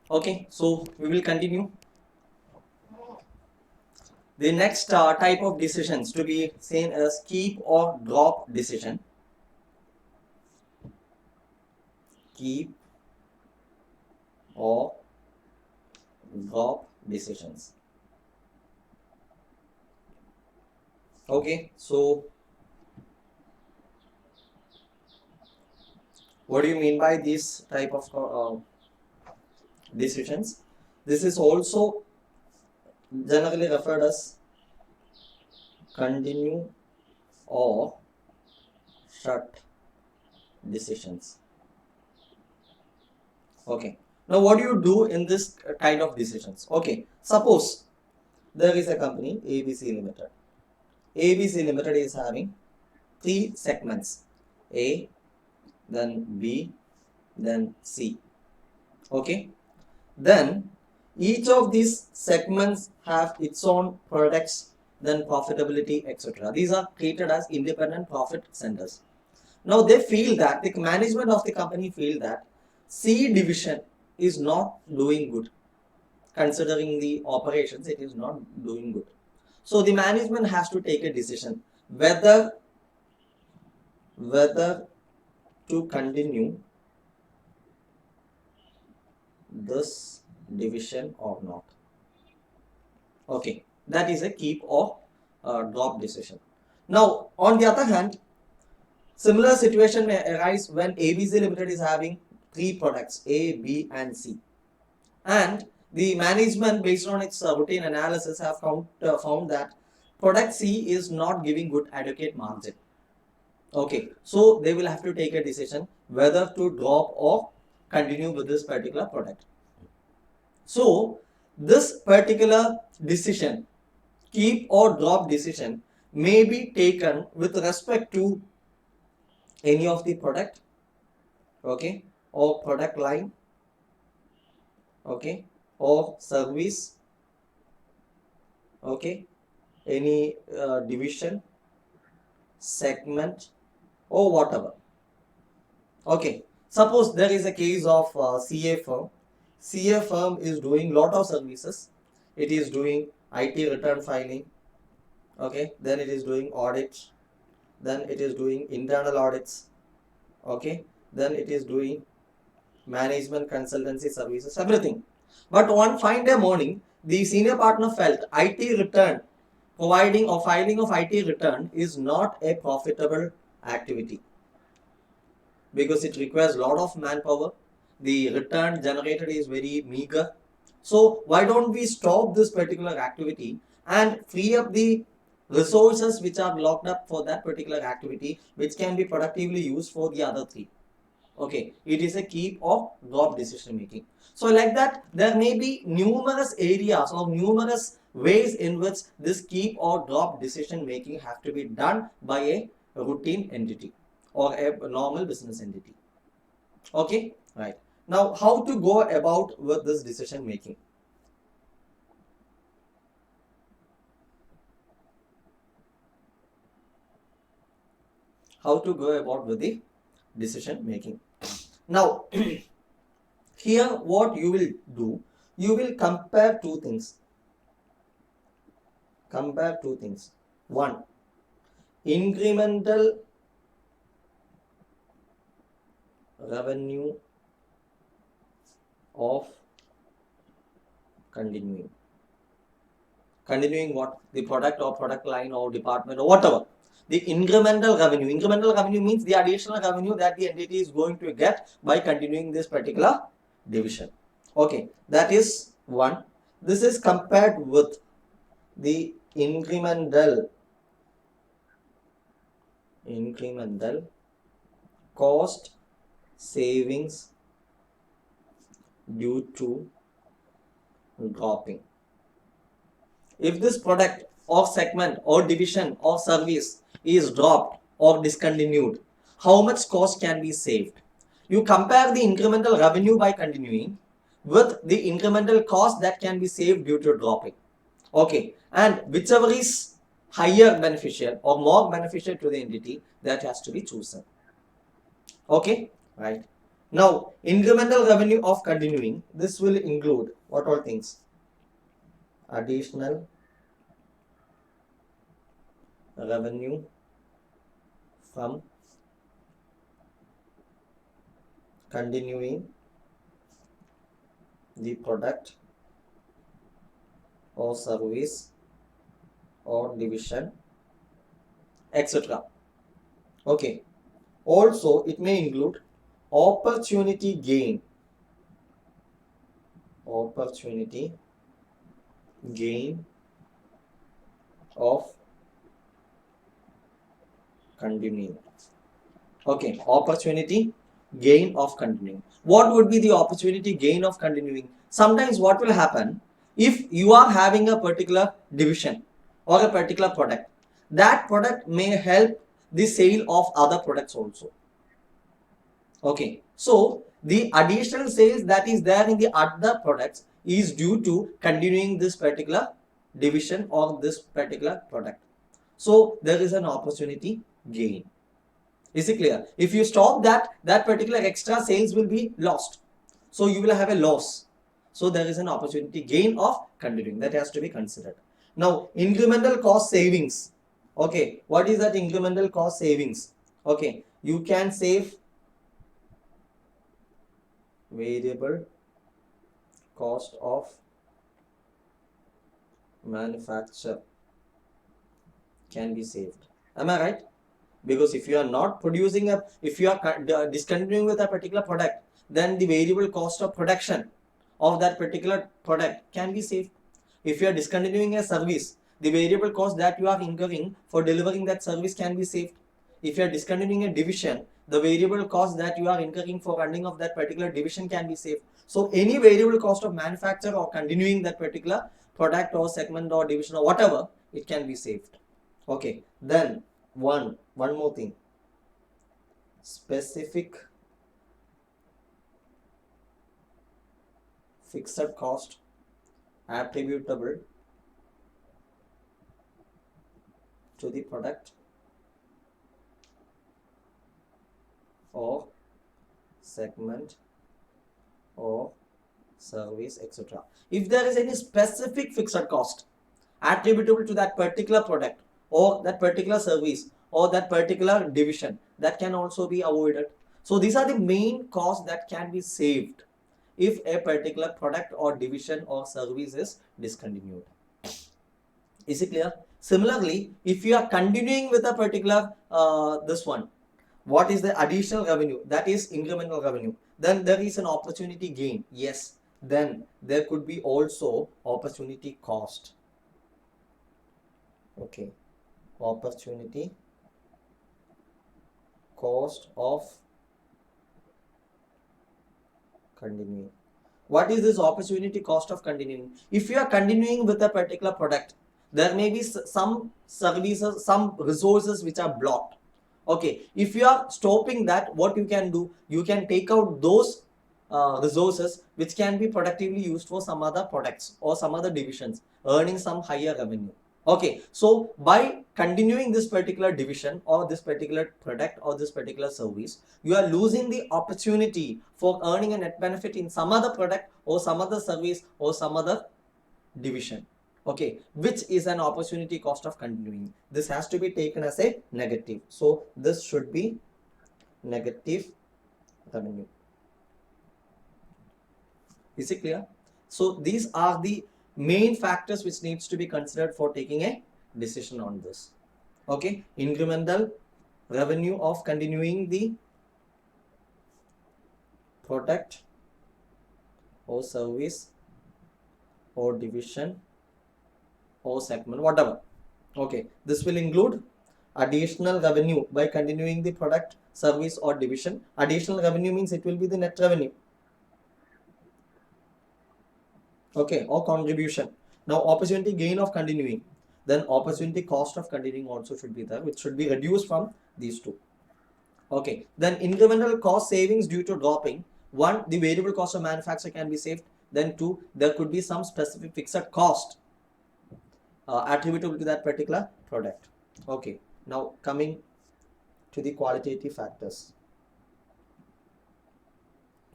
Okay, so we will continue. The next type of decisions to be seen as keep or drop decision. Keep or drop decisions. Okay, so what do you mean by these type of decisions? This is also generally referred as continue or shut decisions. Okay, now what do you do in this kind of decisions? Okay, suppose there is a company ABC Limited. ABC Limited is having 3 segments, A, then B, then C. Okay, then each of these segments have its own products, then profitability, etc. These are treated as independent profit centers. Now they feel that the management of the company feel that C division is not doing good. Considering the operations, it is not doing good. So the management has to take a decision whether to continue this division or not. Okay, that is a keep or drop decision. Now, on the other hand, similar situation may arise when ABC Limited is having 3 products, A, B, and C, and the management, based on its routine analysis, have found that product C is not giving good adequate margin. Okay, so they will have to take a decision whether to drop or continue with this particular product. So this particular decision, keep or drop decision, may be taken with respect to any of the product, okay, or product line, okay, or service, okay, any division, segment, or whatever. Okay, suppose there is a case of CA firm. CA firm is doing lot of services. It is doing IT return filing, okay, then it is doing audit, then it is doing internal audits, okay, then it is doing management consultancy services, everything. But one fine day morning, the senior partner felt IT return, providing or filing of IT return is not a profitable activity because it requires a lot of manpower. The return generated is very meager. So why don't we stop this particular activity and free up the resources which are locked up for that particular activity, which can be productively used for the other 3. Okay, it is a keep or drop decision making. So like that, there may be numerous areas or numerous ways in which this keep or drop decision making have to be done by a routine entity or a normal business entity. Okay, right. Now, how to go about with this decision making? How to go about with the decision making? Now, here what you will do, you will compare 2 things. Compare 2 things. One, incremental revenue of continuing. Continuing what? The product or product line or department or whatever. The incremental revenue. Incremental revenue means the additional revenue that the entity is going to get by continuing this particular division. Okay, that is one. This is compared with the incremental cost savings due to dropping. If this product or segment or division or service is dropped or discontinued, how much cost can be saved? You compare the incremental revenue by continuing with the incremental cost that can be saved due to dropping. Okay, and whichever is higher beneficial or more beneficial to the entity, that has to be chosen. Okay, right. Now, incremental revenue of continuing, this will include what all things? Additional revenue from continuing the product or service or division, etc. Okay. Also, it may include opportunity gain of continuing. Okay, opportunity gain of continuing. What would be the opportunity gain of continuing? Sometimes what will happen, if you are having a particular division or a particular product, that product may help the sale of other products also. Okay, so the additional sales that is there in the other products is due to continuing this particular division or this particular product. So there is an opportunity gain. Is it clear? If you stop that particular extra sales will be lost. So you will have a loss. So there is an opportunity gain of continuing. That has to be considered. Now, incremental cost savings. Okay, what is that incremental cost savings? Okay, you can save variable cost of manufacture can be saved. Am I right? Because if you are not producing if you are discontinuing with a particular product, then the variable cost of production of that particular product can be saved. If you are discontinuing a service, the variable cost that you are incurring for delivering that service can be saved. If you are discontinuing a division, the variable cost that you are incurring for running of that particular division can be saved. So any variable cost of manufacture or continuing that particular product or segment or division or whatever, it can be saved. Okay, then one more thing, specific fixed cost attributable to the product or segment or service, etc. If there is any specific fixed cost attributable to that particular product or that particular service or that particular division, that can also be avoided. So these are the main costs that can be saved if a particular product or division or service is discontinued. Is it clear? Similarly, if you are continuing with a particular this one, what is the additional revenue? That is incremental revenue. Then there is an opportunity gain. Yes. Then there could be also opportunity cost. Okay. Opportunity cost of continuing. What is this opportunity cost of continuing? If you are continuing with a particular product, there may be some services, some resources which are blocked. Okay, if you are stopping that, what you can do, you can take out those resources which can be productively used for some other products or some other divisions, earning some higher revenue. Okay, so by continuing this particular division or this particular product or this particular service, you are losing the opportunity for earning a net benefit in some other product or some other service or some other division. Okay, which is an opportunity cost of continuing. This has to be taken as a negative. So this should be negative revenue. Is it clear? So these are the main factors which needs to be considered for taking a decision on this. Okay, incremental revenue of continuing the product or service or division or segment, whatever. Okay, this will include additional revenue by continuing the product, service or division. Additional revenue means it will be the net revenue. Okay, or contribution. Now opportunity gain of continuing, then opportunity cost of continuing also should be there, which should be reduced from these two. Okay, then incremental cost savings due to dropping. One, the variable cost of manufacture can be saved. Then two, there could be some specific fixed cost attributable to that particular product. Okay, now coming to the qualitative factors.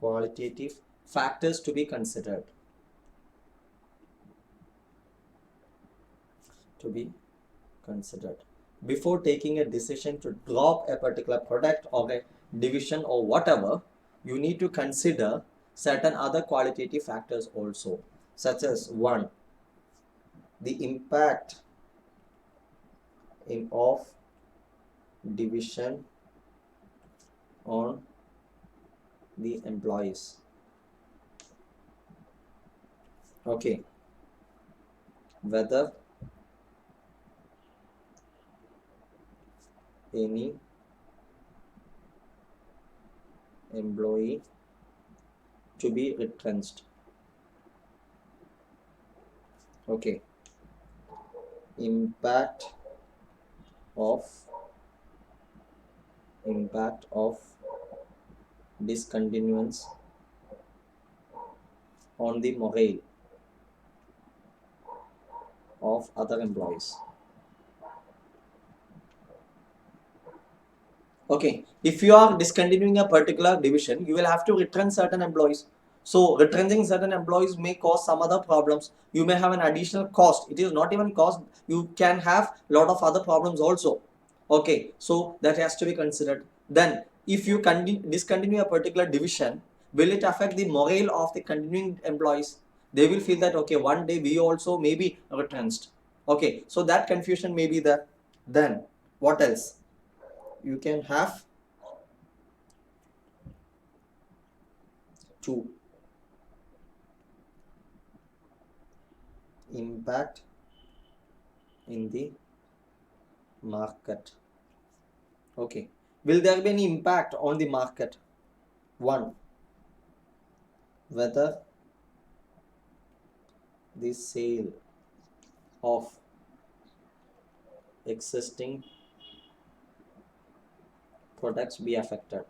qualitative factors to be considered. Before taking a decision to drop a particular product or a division or whatever, you need to consider certain other qualitative factors also, such as 1, the impact of division on the employees. Okay, whether any employee to be retrenched. Okay, impact of discontinuance on the morale of other employees. Okay, if you are discontinuing a particular division, you will have to retrench certain employees. So retrenching certain employees may cause some other problems. You may have an additional cost. It is not even cost. You can have a lot of other problems also. Okay, so that has to be considered. Then if you discontinue a particular division, will it affect the morale of the continuing employees? They will feel that, okay, one day we also may be retrenched. Okay, so that confusion may be there. Then what else? You can have 2, impact in the market. Okay, will there be any impact on the market? 1, whether the sale of existing products be affected.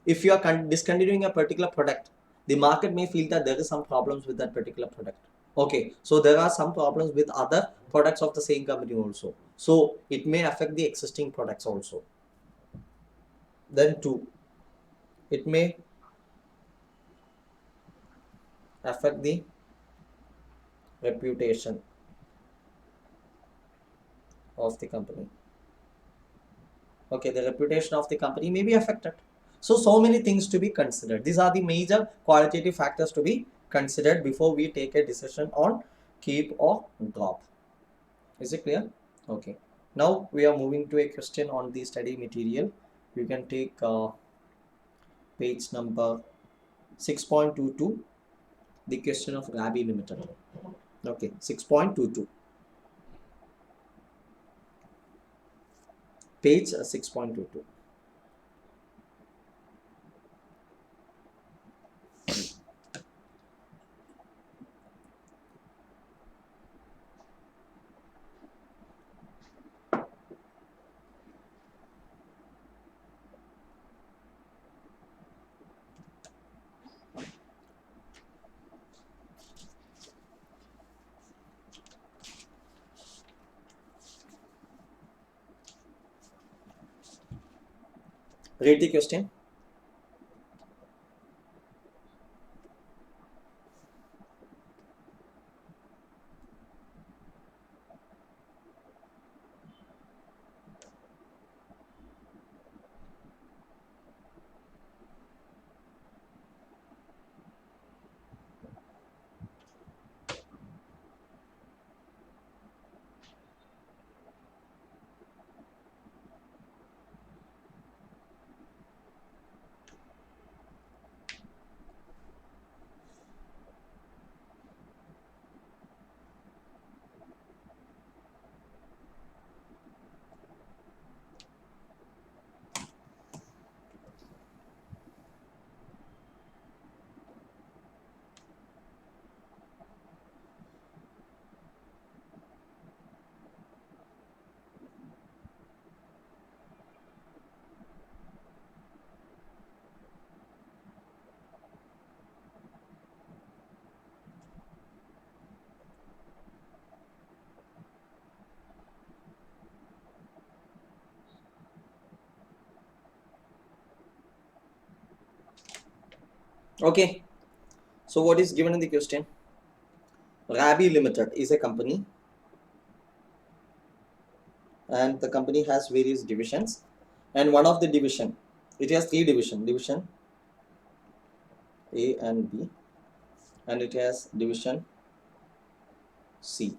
If you are discontinuing a particular product, the market may feel that there is some problems with that particular product. Okay, so there are some problems with other products of the same company also. So it may affect the existing products also. Then 2, it may affect the reputation of the company. Okay, the reputation of the company may be affected. So many things to be considered. These are the major qualitative factors to be considered before we take a decision on keep or drop. Is it clear? Okay. Now we are moving to a question on the study material. You can take page number 6.22, the question of Rabi Limited. Okay, 6.22. Page 6.22. Read the question. Okay, so what is given in the question? Rabi Limited is a company, and the company has various divisions, and one of the division, it has three division A and B, and it has division C.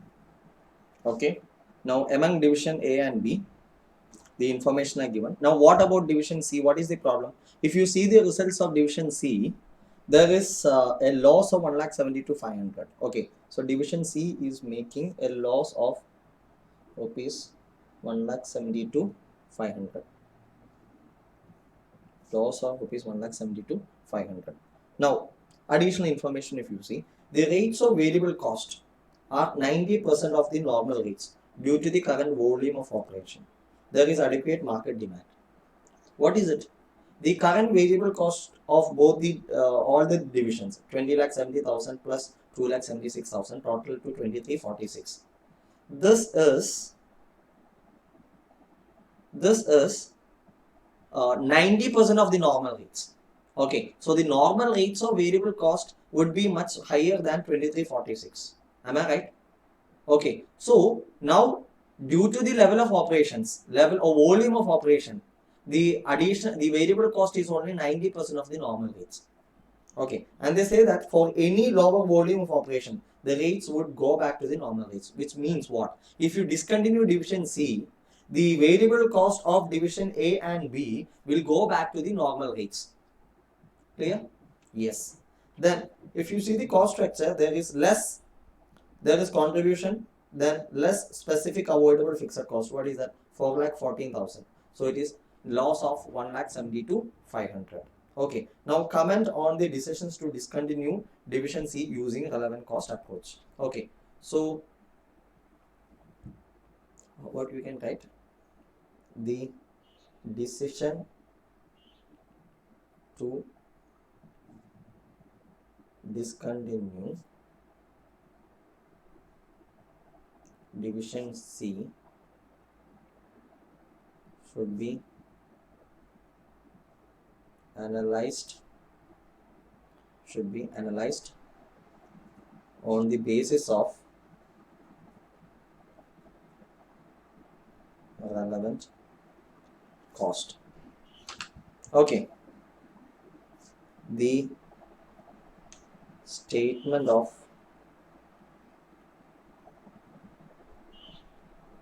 Okay, now among division A and B, the information are given. Now what about division C? What is the problem? If you see the results of division C, there is a loss of 1,72,500. Okay, so division C is making a loss of rupees 1,72,500. Loss of rupees 1,72,500. Now additional information, if you see, the rates of variable cost are 90% of the normal rates due to the current volume of operation. There is adequate market demand. What is it? The current variable cost of both the all the divisions, 20,70,000 plus 2,76,000, total to 2346. This is 90% of the normal rates. Okay, so the normal rates of variable cost would be much higher than 2346. Am I right? Okay, so now due to the level of operations, level or volume of operation, the variable cost is only 90% of the normal rates. Okay, and they say that for any lower volume of operation, the rates would go back to the normal rates, which means what? If you discontinue division C, the variable cost of division A and B will go back to the normal rates. Clear? Yes. Then if you see the cost structure, there is contribution, then less specific avoidable fixed cost. What is that? 4,14,000. So it is loss of 1,72,500. Okay, now comment on the decisions to discontinue division C using relevant cost approach. Okay, so what we can write? The decision to discontinue division C should be analyzed on the basis of relevant cost. Okay, the statement of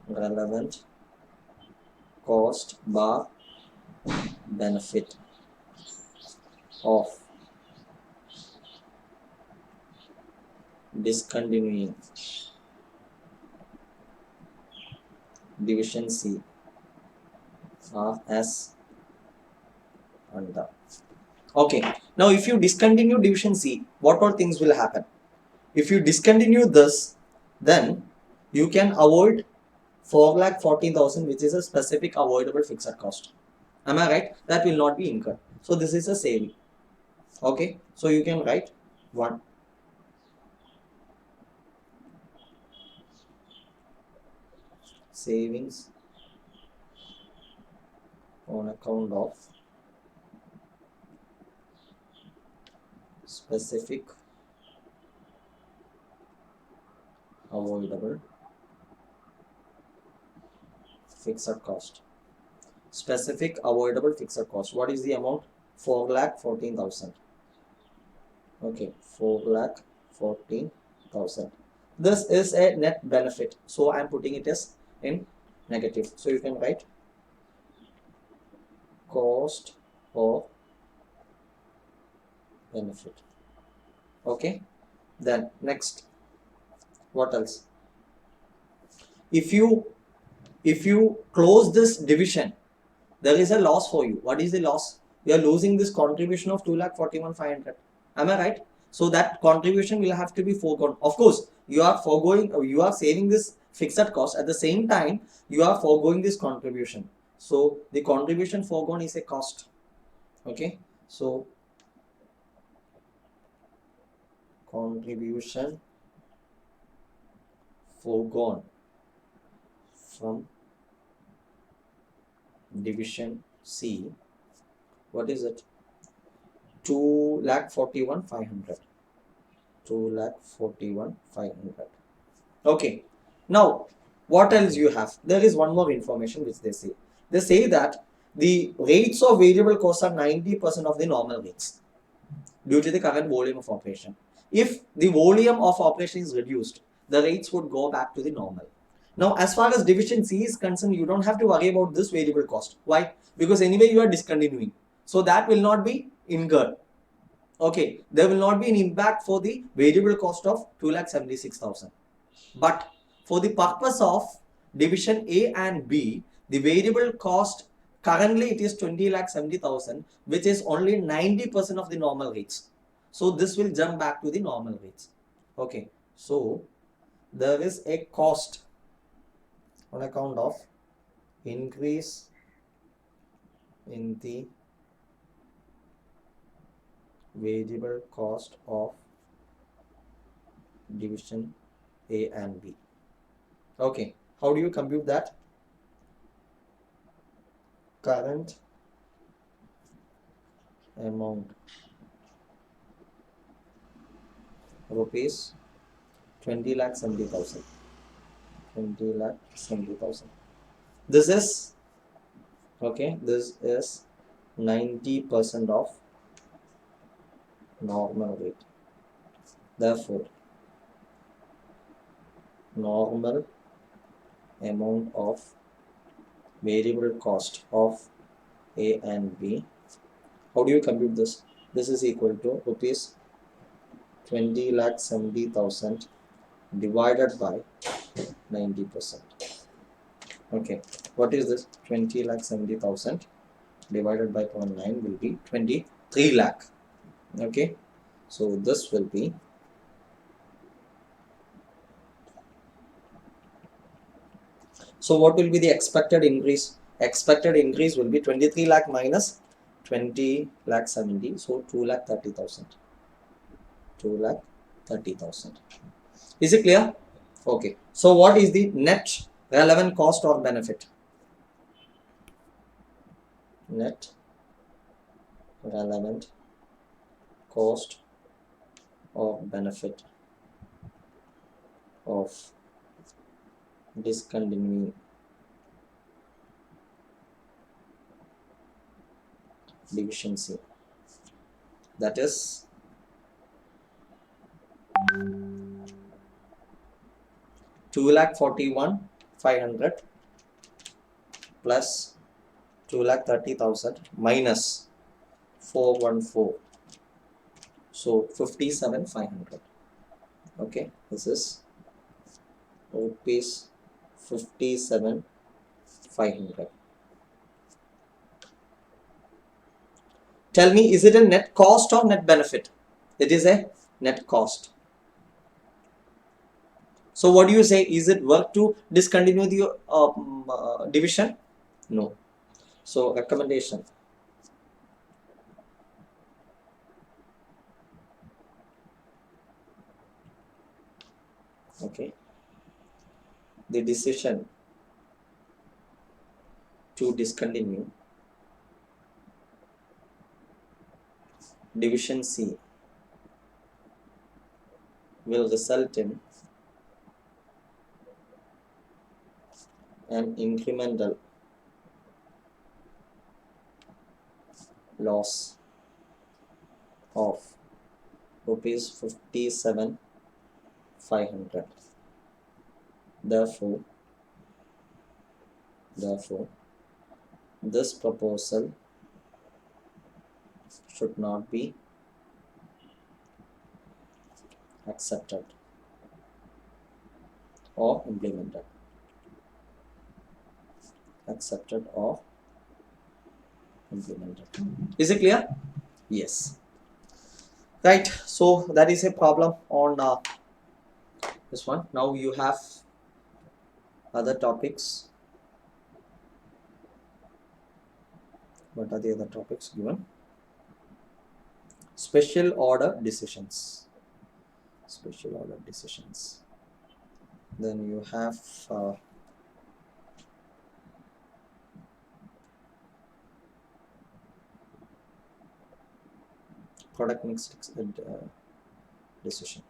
relevant cost bar benefit of discontinuing division C are as under. Okay, now if you discontinue division C, what all things will happen? If you discontinue this, then you can avoid 4,14,000, which is a specific avoidable fixed cost. Am I right? That will not be incurred. So this is a saving. Okay, so you can write 1. Savings on account of specific avoidable fixed cost. Specific avoidable fixed cost. What is the amount? 4,14,000. Okay, 4,14,000. This is a net benefit, so I am putting it as in negative. So you can write cost or benefit. Okay, then next, what else? If you close this division, there is a loss for you. What is the loss? You are losing this contribution of 2,41,500. Am I right? So that contribution will have to be foregone. Of course, you are saving this fixed cost. At the same time, you are foregoing this contribution. So the contribution foregone is a cost. Okay, so contribution foregone from division C. What is it? 2,41,500. 2,41,500. Okay. Now, what else you have? There is one more information which they say. They say that the rates of variable costs are 90% of the normal rates due to the current volume of operation. If the volume of operation is reduced, the rates would go back to the normal. Now, as far as division C is concerned, you don't have to worry about this variable cost. Why? Because anyway you are discontinuing. So that will not be incurred. Okay, there will not be an impact for the variable cost of 2,76,000. But for the purpose of division A and B, the variable cost currently it is 20,70,000, which is only 90% of the normal rates. So this will jump back to the normal rates. Okay, so there is a cost on account of increase in the variable cost of division A and B. Okay, how do you compute that? Current amount rupees 20,70,000. 20,70,000. This is okay. This is 90% of normal rate. Therefore, normal amount of variable cost of A and B. How do you compute this? This is equal to rupees 20,70,000 divided by 90%. Okay, what is this? 20,70,000 divided by 0.9 will be 23 lakh. Okay, so this will be what will be the expected increase? Expected increase will be 23 lakh minus 20,70,000, so 2,30,000. 2,30,000. Is it clear? Okay, so what is the net relevant cost or benefit? Net relevant cost or benefit of discontinuing division C, that is 2,41,500 plus 2,30,000 minus 414, so 57,500. Okay, this is rupees 57,500. Tell me, is it a net cost or net benefit? It is a net cost. So what do you say? Is it worth to discontinue the division? No. So recommendation. Okay. The decision to discontinue division C will result in an incremental loss of rupees 57,500. Therefore, this proposal should not be accepted or implemented. Accepted or implemented. Is it clear? Yes. Right. So that is a problem on this one. Now you have other topics. What are the other topics given? Special order decisions. Special order decisions. Then you have product mix decision.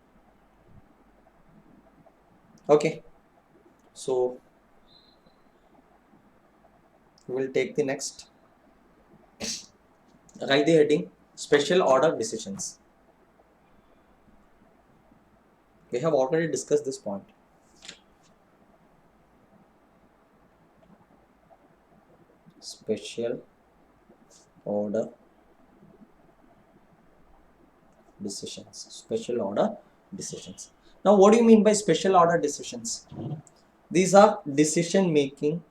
Okay, so we will take the next. Write the heading special order decisions. We have already discussed this point. Special order decisions. Special order decisions. Now, what do you mean by special order decisions? These are decision making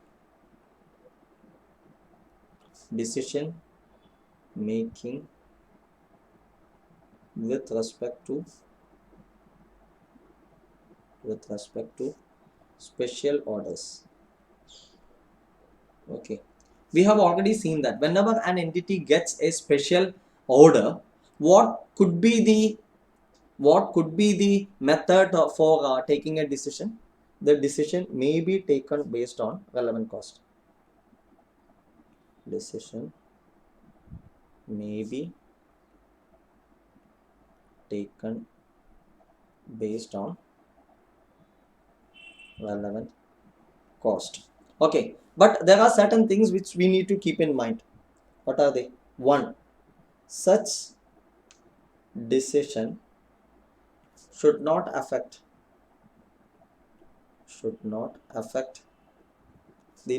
with respect to special orders. Okay, we have already seen that whenever an entity gets a special order, what could be the method for taking a decision? The decision may be taken based on relevant cost. Decision may be taken based on relevant cost. Okay, but there are certain things which we need to keep in mind. What are they? One, such decision should not affect the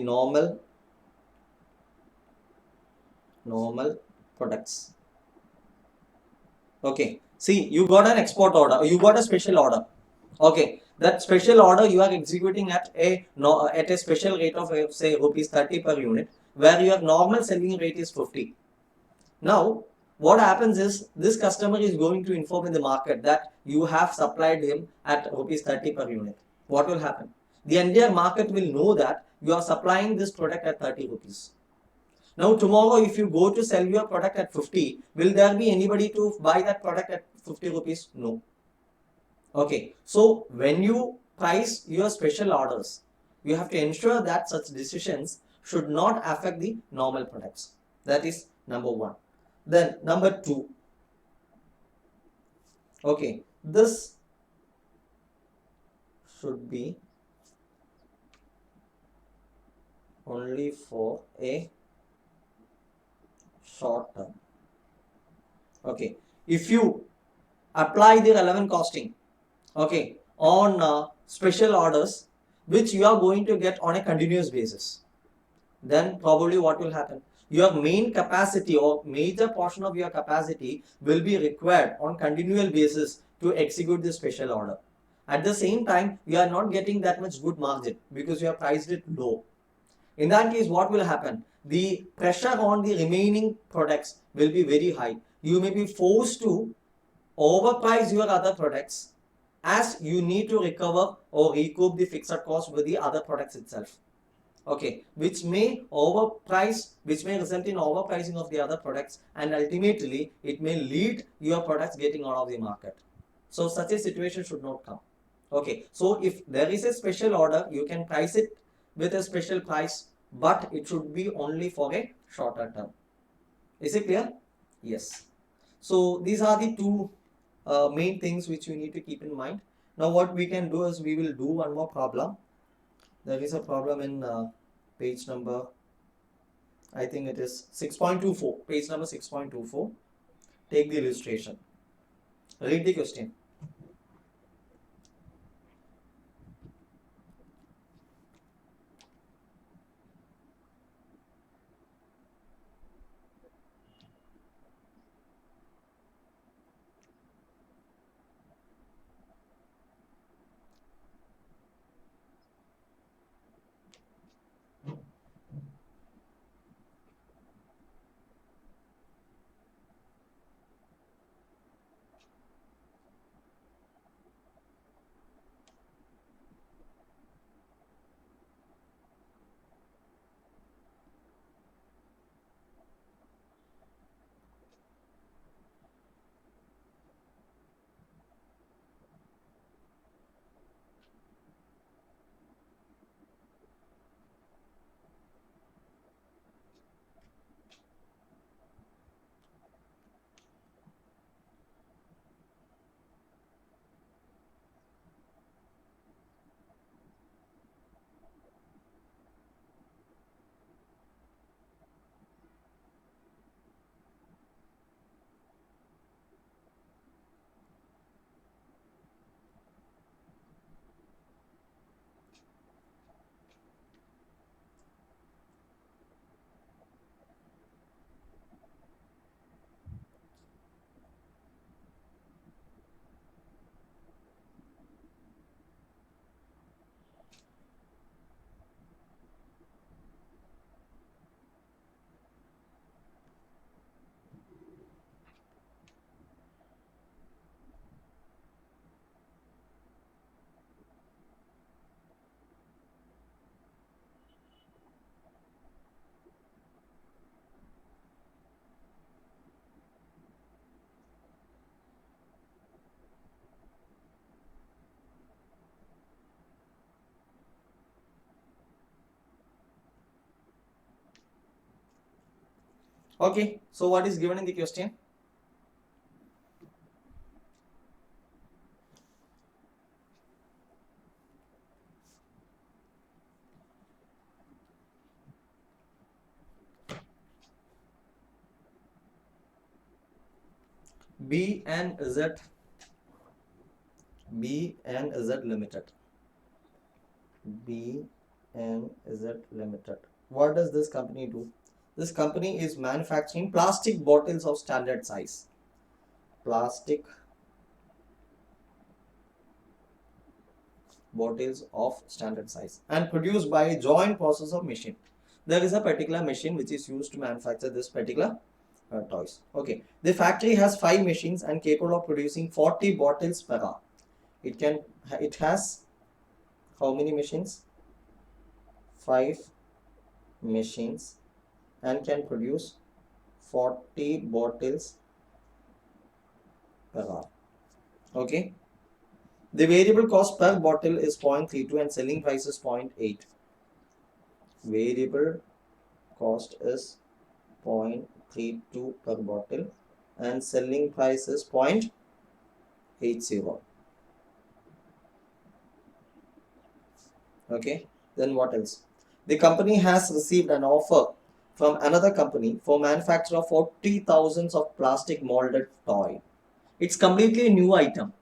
normal products. Okay, see, you got an export order, you got a special order. Okay, that special order you are executing at a special rate of say rupees 30 per unit, where your normal selling rate is 50. Now, what happens is this customer is going to inform in the market that you have supplied him at rupees 30 per unit. What will happen? The entire market will know that you are supplying this product at 30 rupees. Now, tomorrow, if you go to sell your product at 50, will there be anybody to buy that product at 50 rupees? No. Okay, so when you price your special orders, you have to ensure that such decisions should not affect the normal products. That is number one. Then number two, okay, this should be only for a short term. Okay, if you apply the relevant costing, okay, on special orders which you are going to get on a continuous basis, then probably what will happen? Your main capacity or major portion of your capacity will be required on continual basis to execute this special order. At the same time, you are not getting that much good margin because you have priced it low. In that case, what will happen? The pressure on the remaining products will be very high. You may be forced to overprice your other products as you need to recover or recoup the fixed cost with the other products itself. Okay, which may result in overpricing of the other products, and ultimately it may lead your products getting out of the market. So such a situation should not come. Okay, so if there is a special order, you can price it with a special price, but it should be only for a shorter term. Is it clear? Yes. So these are the two main things which you need to keep in mind. Now what we can do is we will do one more problem. There is a problem in page number, I think it is 6.24, page number 6.24. Take the illustration. Read the question. Okay, so what is given in the question? B and Z Limited. B and Z Limited. What does this company do? This company is manufacturing plastic bottles of standard size. Plastic bottles of standard size and produced by a joint process of machine. There is a particular machine which is used to manufacture this particular toys. Okay, the factory has 5 machines and capable of producing 40 bottles per hour. It has how many machines? 5 machines and can produce 40 bottles per hour. Okay, the variable cost per bottle is 0.32 and selling price is 0.8. Variable cost is 0.32 per bottle and selling price is 0.80. Okay, then what else? The company has received an offer from another company for manufacture of 40,000 of plastic molded toy. It's completely a new item.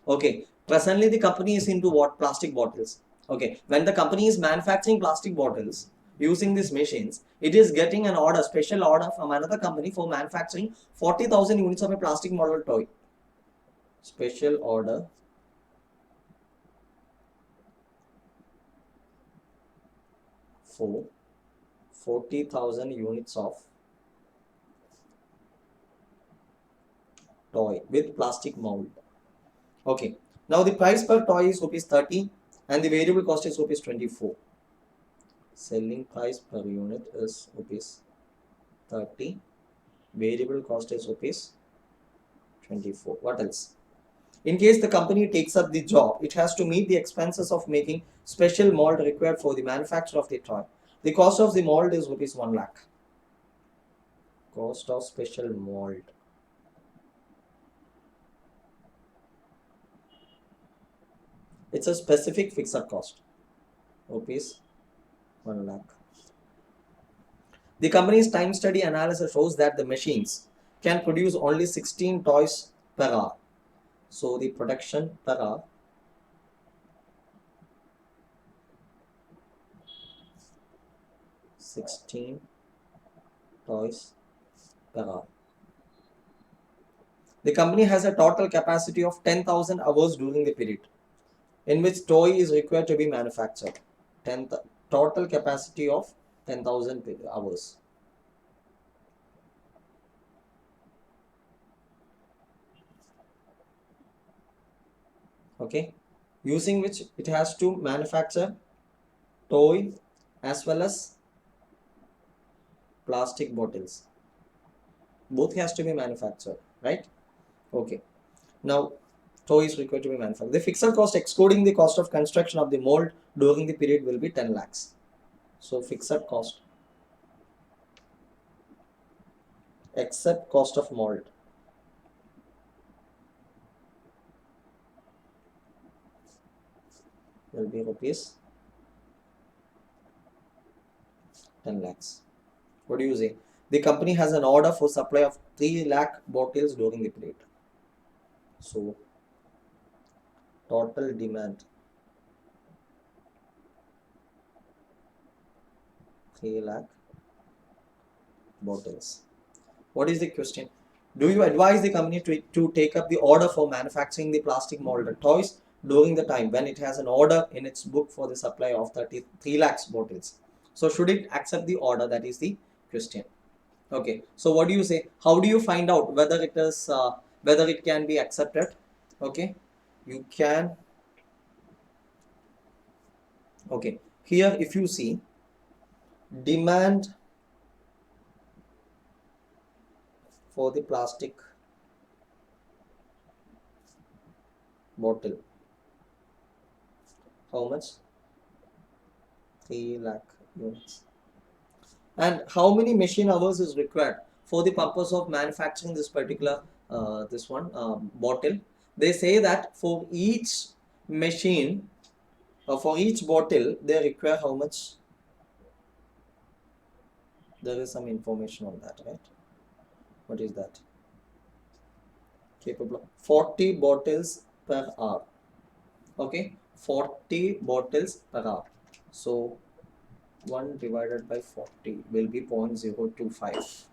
Okay, presently the company is into what? Plastic bottles. Okay, when the company is manufacturing plastic bottles using these machines, it is getting an order, special order from another company for manufacturing 40,000 units of a plastic model toy. Special order for 40,000 units of toy with plastic mold. Okay, now the price per toy is rupees 30 and the variable cost is rupees 24. Selling price per unit is rupees 30. Variable cost is rupees 24. What else? In case the company takes up the job, it has to meet the expenses of making special mold required for the manufacture of the toy. The cost of the mold is rupees 1 lakh. Cost of special mold. It's a specific fixed cost. Rupees 1 lakh. The company's time study analysis shows that the machines can produce only 16 toys per hour. So the production per hour (16 toys per hour). The company has a total capacity of 10,000 hours during the period in which toy is required to be manufactured. Total capacity of 10,000 hours. Okay, using which it has to manufacture toy as well as plastic bottles. Both has to be manufactured, right? Okay, now toy is required to be manufactured. The fixed cost excluding the cost of construction of the mold during the period will be 10 lakhs. So fixed cost except cost of mold will be rupees 10 lakhs. What do you say? The company has an order for supply of 3 lakh bottles during the period. So total demand 3 lakh bottles. What is the question? Do you advise the company to take up the order for manufacturing the plastic molded toys during the time when it has an order in its book for the supply of 33 lakhs bottles? So should it accept the order? That is the question. Okay, so what do you say? How do you find out whether it is whether it can be accepted? Okay, you can. Okay, here if you see demand for the plastic bottle, how much? 3 lakh units. And how many machine hours is required for the purpose of manufacturing this particular bottle. They say that for each machine, for each bottle, they require how much? There is some information on that, right? What is that? Capable of 40 bottles per hour. Okay, 40 bottles per hour. So 1 divided by 40 will be 0.025.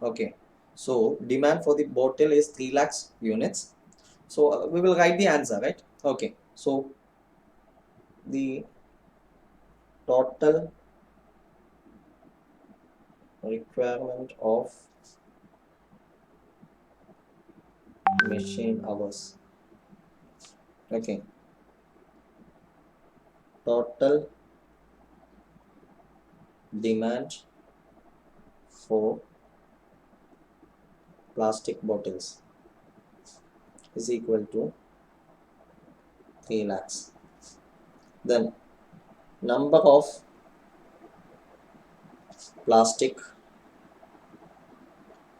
Okay, so demand for the bottle is 3 lakhs units. So we will write the answer, right? Okay, so the total requirement of machine hours. Okay, total demand for plastic bottles is equal to 3 lakhs. Then number of plastic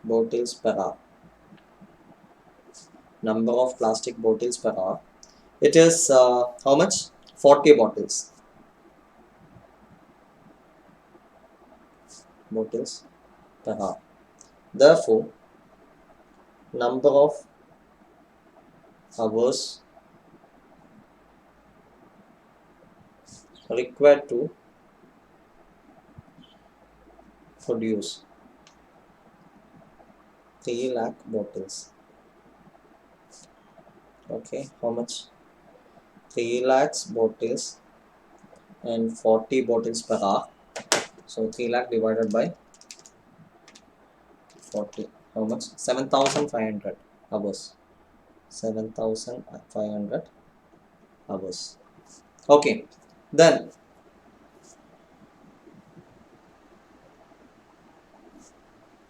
bottles per hour. Number of plastic bottles per hour. It is how much? 40 bottles. Bottles per hour. Therefore, number of hours required to produce 3 lakh bottles. Okay, how much? 3 lakhs bottles and 40 bottles per hour. So 3 lakh divided by 40. How much? 7,500 hours. 7,500 hours. Okay, then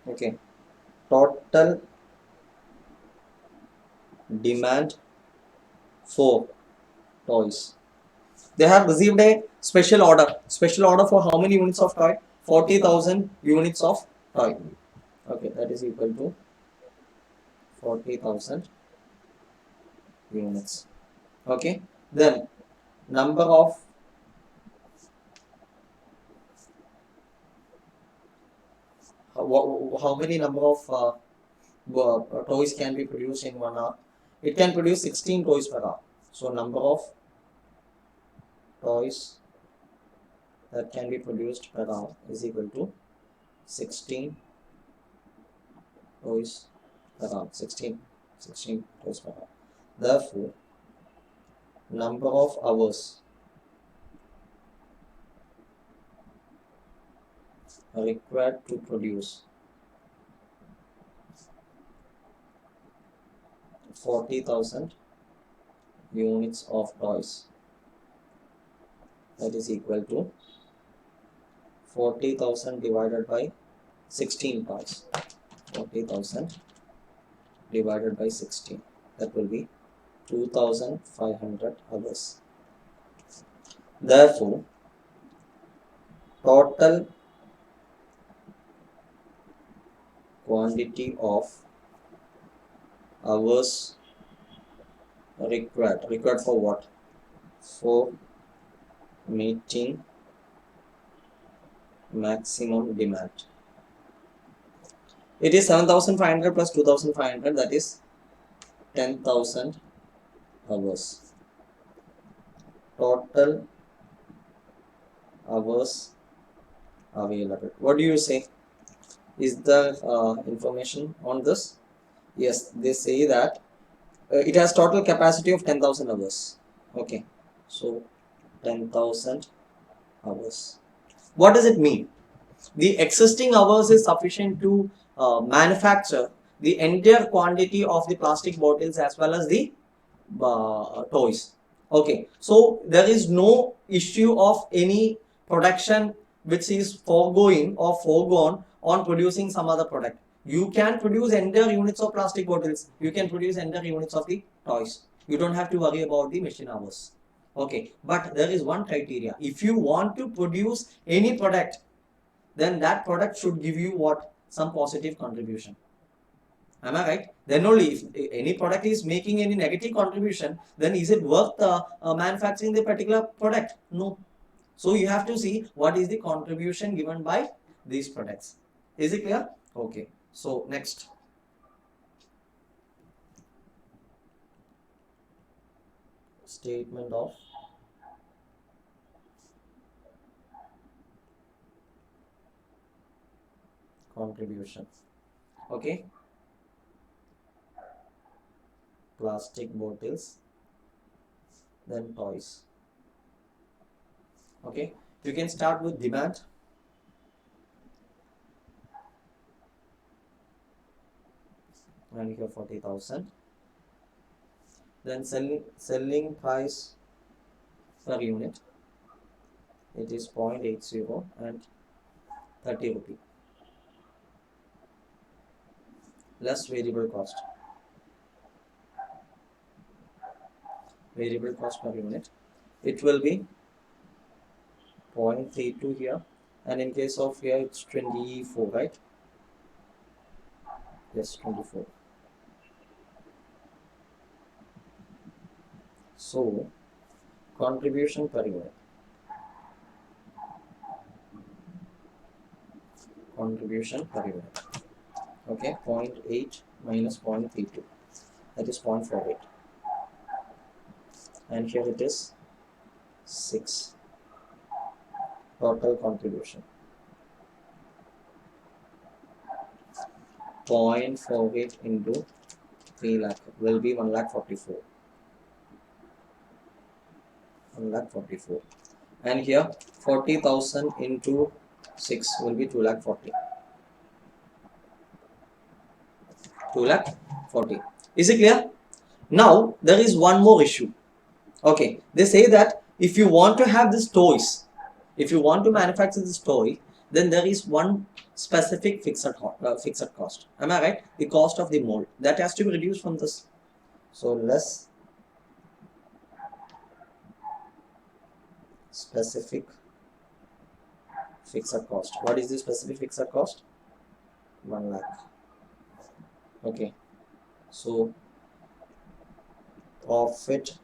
okay, total demand for toys. They have received a special order. Special order for how many units of toy? 40,000 units of toy. Okay, that is equal to 40,000 units. Okay, then number of how many number of toys can be produced in 1 hour? It can produce 16 toys per hour. So number of toys that can be produced per hour is equal to 16 toys per hour. 16 toys per hour. Therefore, number of hours required to produce 40,000 units of toys, that is equal to 40,000 divided by 16 toys. 40,000 divided by 16, that will be 2,500 hours. Therefore, total quantity of hours required for what? For meeting maximum demand. It is 7,500 plus 2,500, that is 10,000 hours. Total hours available. What do you say? Is there information on this? Yes, they say that it has total capacity of 10,000 hours. Okay, so 10,000 hours. What does it mean? The existing hours is sufficient to manufacture the entire quantity of the plastic bottles as well as the toys. Okay, so there is no issue of any production which is foregone on producing some other product. You can produce entire units of plastic bottles. You can produce entire units of the toys. You don't have to worry about the machine hours. Okay, but there is one criteria. If you want to produce any product, then that product should give you what? some positive contribution. Am I right? Then only if any product is making any negative contribution, then is it worth manufacturing the particular product? No. So you have to see what is the contribution given by these products. Is it clear? Okay. So next. Statement of contribution. Okay. Plastic bottles, then toys. Okay. You can start with demand. And here 40,000. Then selling price per unit, it is 0.80 and 30 rupee. Less variable cost. Variable cost per unit, it will be 0.32 here, and in case of here it's 24, right? Yes, 24. So contribution per unit, contribution per unit, okay, 0.8 minus 0.32, that is 0.48, and here it is 6. Total contribution 0.48 into 3 lakh will be 1,44,000. 1,44,000, and here 40,000 into 6 will be 2,40,000. 2,40,000. Is it clear? Now there is one more issue. Okay, they say that if you want to have these toys, if you want to manufacture this toy, then there is one specific fixed cost. Am I right? The cost of the mold that has to be reduced from this. So less specific fixed cost. What is the specific fixed cost? 1 lakh. Okay, so profit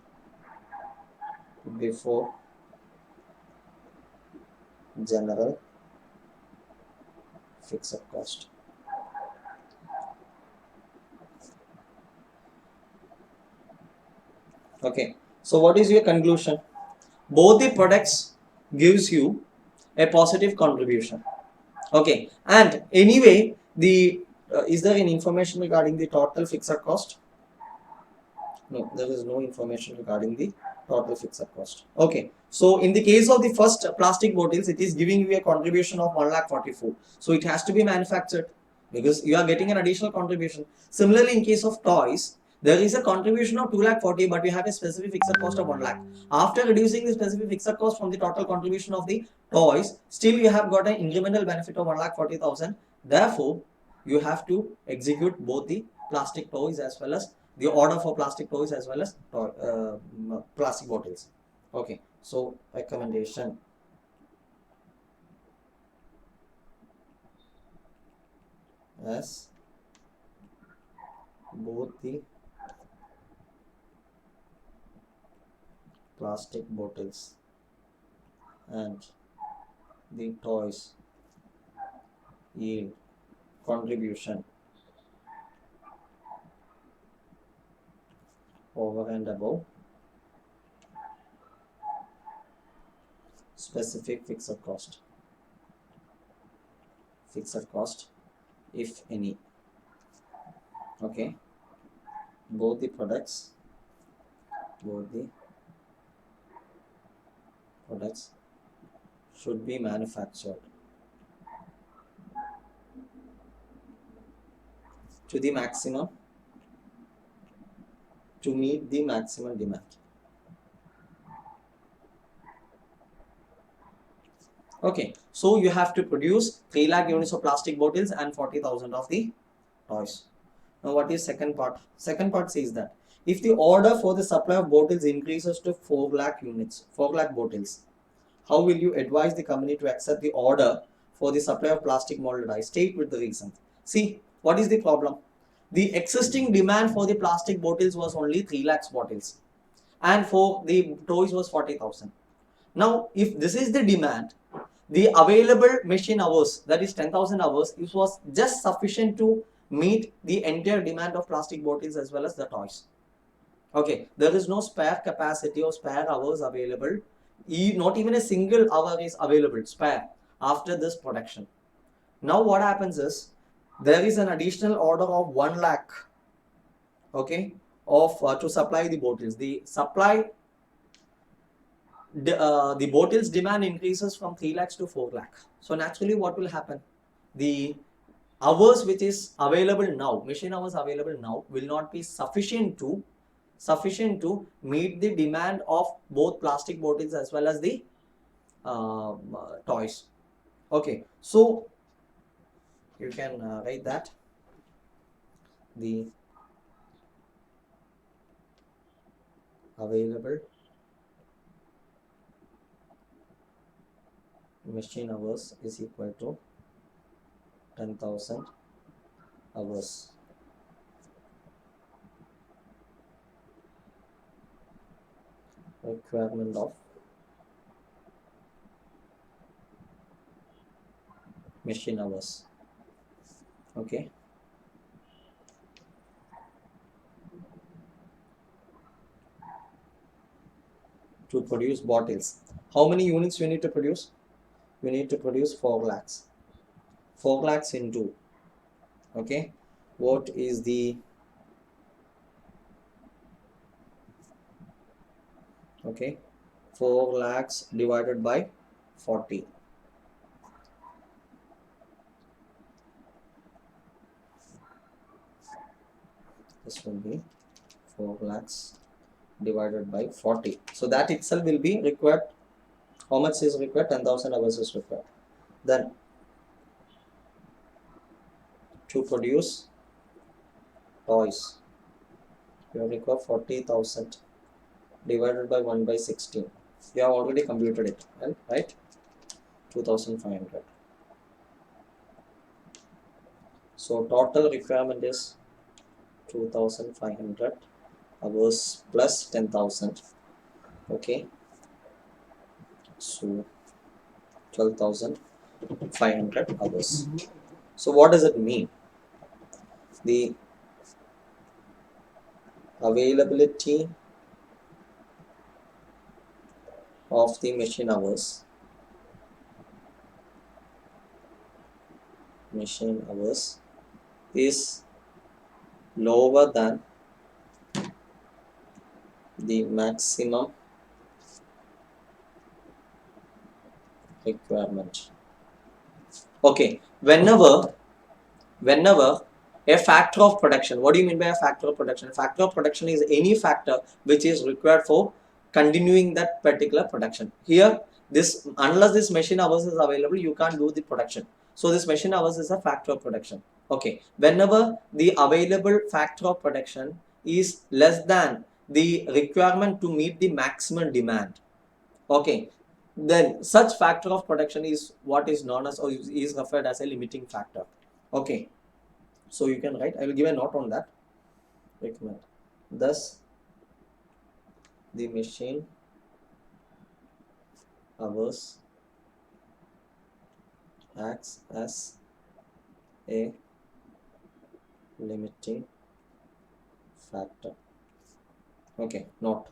before general fixed cost. Okay, so what is your conclusion? Both the products gives you a positive contribution. Okay, and anyway, the is there any information regarding the total fixed cost? No, there is no information regarding the total fixed cost. Okay, so in the case of the first plastic bottles, it is giving you a contribution of 1,44,000. So it has to be manufactured because you are getting an additional contribution. Similarly, in case of toys, there is a contribution of 2,40,000, but you have a specific fixed cost of 1 lakh. After reducing the specific fixed cost from the total contribution of the toys, still you have got an incremental benefit of 1,40,000. Therefore, you have to execute both the plastic toys as well as the order for plastic toys as well as plastic bottles. Okay, so recommendation. As both the plastic bottles and the toys yield contribution over and above specific fixed cost, if any. Okay, both the products should be manufactured to the maximum, to meet the maximum demand. Okay, so you have to produce 3 lakh units of plastic bottles and 40,000 of the toys. Now what is second part? Second part says that if the order for the supply of bottles increases to 4 lakh units, 4 lakh bottles, how will you advise the company to accept the order for the supply of plastic molded ice. State with the reason. See, what is the problem? The existing demand for the plastic bottles was only 3 lakhs bottles, and for the toys was 40,000. Now, if this is the demand, the available machine hours, that is 10,000 hours, it was just sufficient to meet the entire demand of plastic bottles as well as the toys. Okay, there is no spare capacity or spare hours available. Not even a single hour is available spare after this production. Now what happens is, there is an additional order of 1 lakh, okay, of to supply the bottles. The bottles demand increases from 3 lakhs to 4 lakh. So naturally what will happen? The hours which is available now, machine hours available now, will not be sufficient to meet the demand of both plastic bottles as well as the toys. Okay, so you can write that the available machine hours is equal to 10,000 hours. Requirement of machine hours. Okay. To produce bottles. How many units you need to produce? You need to produce 4 lakhs. 4 lakhs into, okay, what is the, okay, 4 lakhs divided by 40. This will be 4 lakhs divided by 40. So that itself will be required. How much is required? 10,000 hours is required. Then to produce toys, you require 40,000 divided by 1 by 16. You have already computed it, right? 2,500. So total requirement is 2,500 hours plus 10,000. Okay. So 12,500 hours. So what does it mean? The availability of the machine hours is lower than the maximum requirement. Okay, whenever a factor of production, what do you mean by a factor of production? A factor of production is any factor which is required for continuing that particular production. Here, this, unless this machine hours is available, you can't do the production. So this machine hours is a factor of production. Okay, whenever the available factor of production is less than the requirement to meet the maximum demand, okay, then such factor of production is what is known as, or is referred as, a limiting factor. Okay, so you can write, I will give a note on that. Thus the machine hours acts as a limiting factor. Okay, not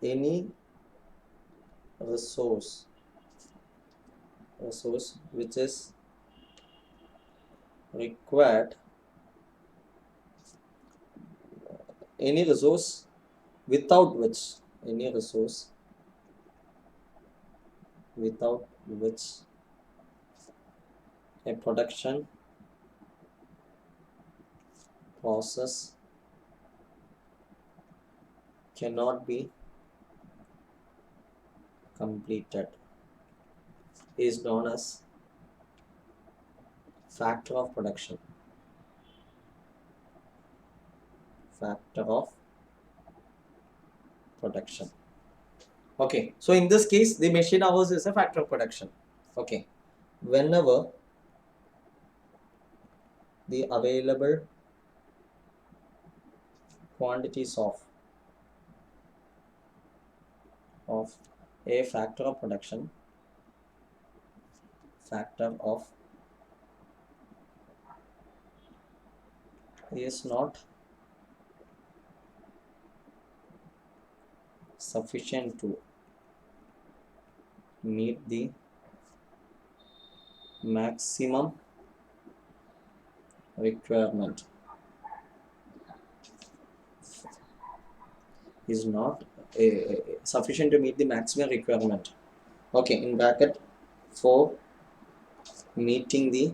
any resource which is required, any resource without which a production process cannot be completed is known as factor of production. Okay, so in this case, the machine hours is a factor of production. Okay, whenever the available quantities of a factor of production, factor of is not sufficient to meet the maximum requirement, is not sufficient to meet the maximum requirement. Okay, in bracket, for meeting the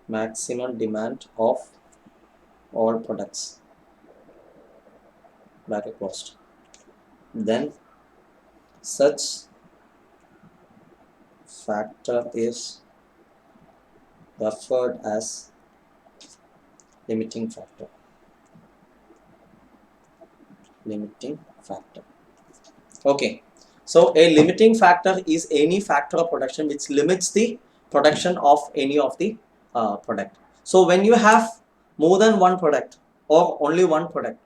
maximum demand of all products, bracket closed, then such factor is referred as limiting factor. Limiting factor. Okay, so a limiting factor is any factor of production which limits the production of any of the product. So when you have more than one product or only one product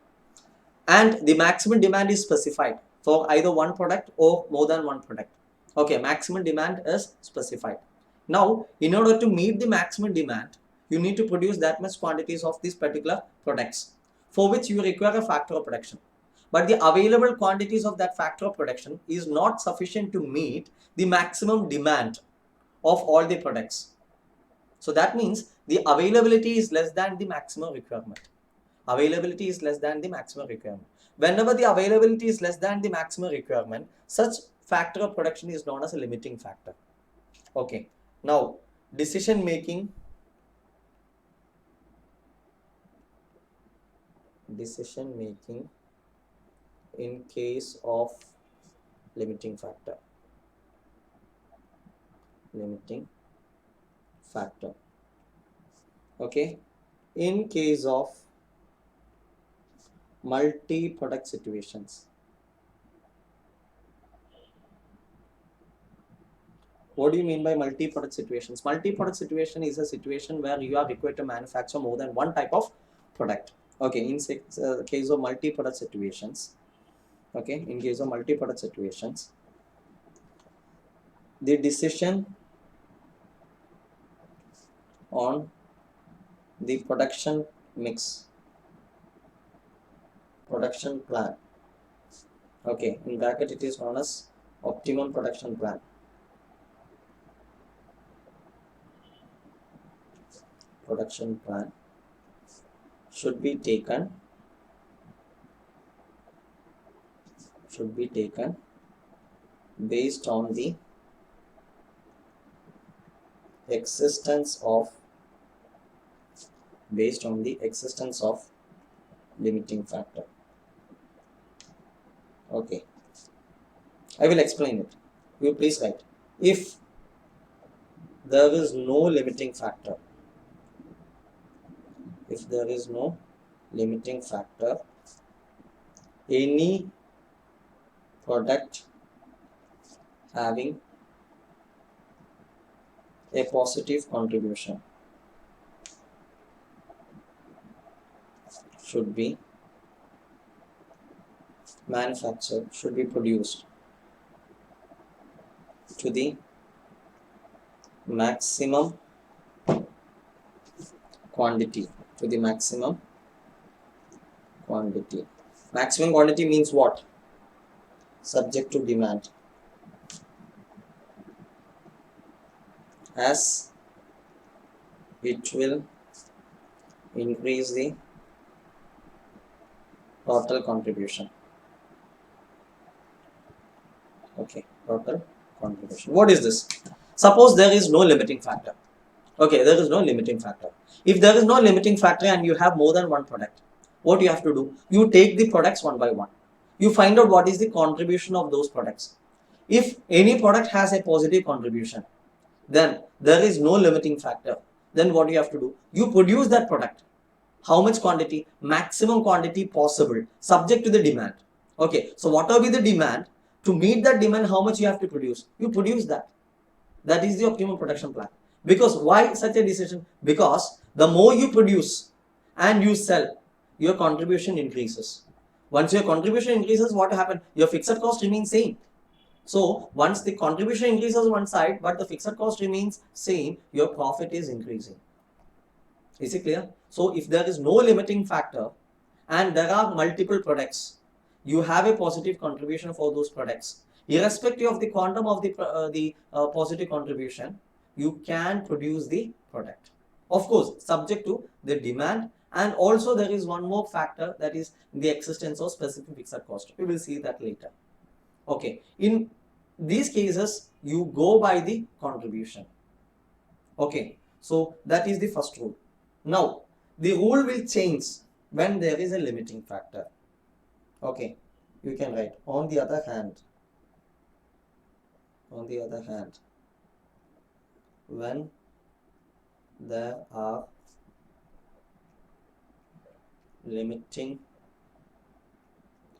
and the maximum demand is specified for either one product or more than one product, okay, maximum demand is specified. Now in order to meet the maximum demand, you need to produce that much quantities of these particular products, for which you require a factor of production, but the available quantities of that factor of production is not sufficient to meet the maximum demand of all the products. So that means the availability is less than the maximum requirement. Availability is less than the maximum requirement. Whenever the availability is less than the maximum requirement, such factor of production is known as a limiting factor. Okay, now decision making in case of limiting factor. Okay, in case of multi-product situations. What do you mean by multi-product situations? Multi-product situation is a situation where you are required to manufacture more than one type of product. Okay, in case of multi-product situations, okay, in case of multi-product situations, the decision on the production mix, production plan, okay, in bracket it is known as optimum production plan. Production plan should be taken based on the existence of limiting factor. Okay, I will explain it. You please write. If there is no limiting factor, any product having a positive contribution should be manufactured, should be produced to the maximum quantity. Maximum quantity means what? Subject to demand, as it will increase the total contribution. Okay, total contribution. What is this? Suppose there is no limiting factor. Okay, there is no limiting factor. If there is no limiting factor and you have more than one product, what you have to do? You take the products one by one. You find out what is the contribution of those products. If any product has a positive contribution, then there is no limiting factor. then what you have to do? You produce that product. How much quantity? Maximum quantity possible, subject to the demand. Okay, so whatever be the demand, to meet that demand, how much you have to produce? You produce that. That is the optimum production plan. Because why such a decision? Because the more you produce and you sell, your contribution increases. Once your contribution increases, what happens? Your fixed cost remains same. So once the contribution increases one side, but the fixed cost remains same, your profit is increasing. Is it clear? So if there is no limiting factor and there are multiple products, you have a positive contribution for those products. Irrespective of the quantum of the positive contribution, you can produce the product. Of course, subject to the demand, and also there is one more factor, that is the existence of specific fixed cost. We will see that later. Okay, in these cases, you go by the contribution. Okay, so that is the first rule. Now, the rule will change when there is a limiting factor. Okay, you can write, on the other hand, when there are limiting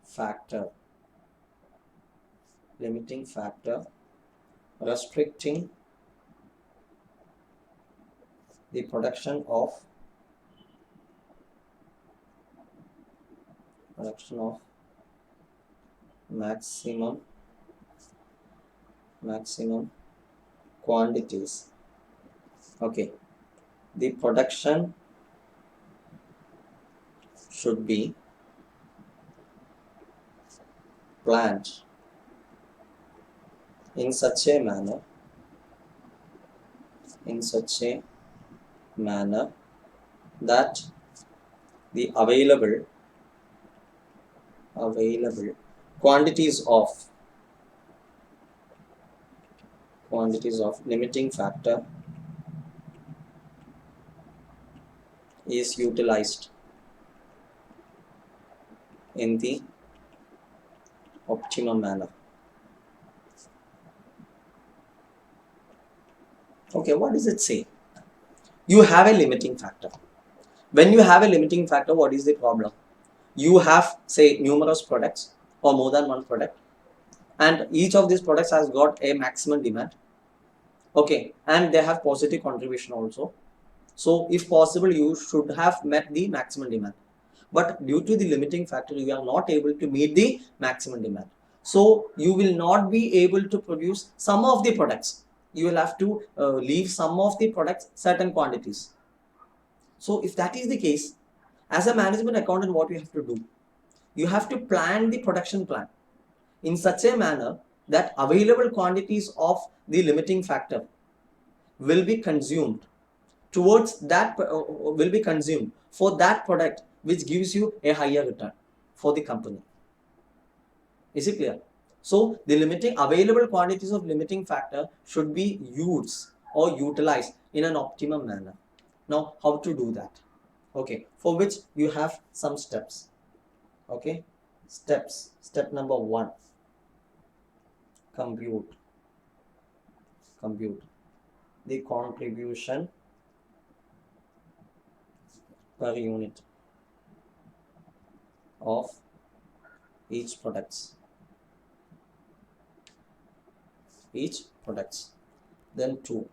factor restricting the production of maximum quantities. Okay, the production should be planned in such a manner that the available quantities of limiting factor is utilized in the optimum manner. Okay, what does it say? You have a limiting factor. When you have a limiting factor, what is the problem? You have, say, numerous products or more than one product, and each of these products has got a maximum demand. Okay, and they have positive contribution also. So if possible, you should have met the maximum demand. But due to the limiting factor, you are not able to meet the maximum demand. So you will not be able to produce some of the products. You will have to leave some of the products certain quantities. So if that is the case, as a management accountant, what you have to do? You have to plan the production plan in such a manner that available quantities of the limiting factor will be consumed towards that will be consumed for that product which gives you a higher return for the company. Is it clear? So the limiting available quantities of limiting factor should be used or utilized in an optimum manner. Now, how to do that? Okay, for which you have some steps. Okay, steps. Step number 1, compute the contribution per unit of each products. Then 2,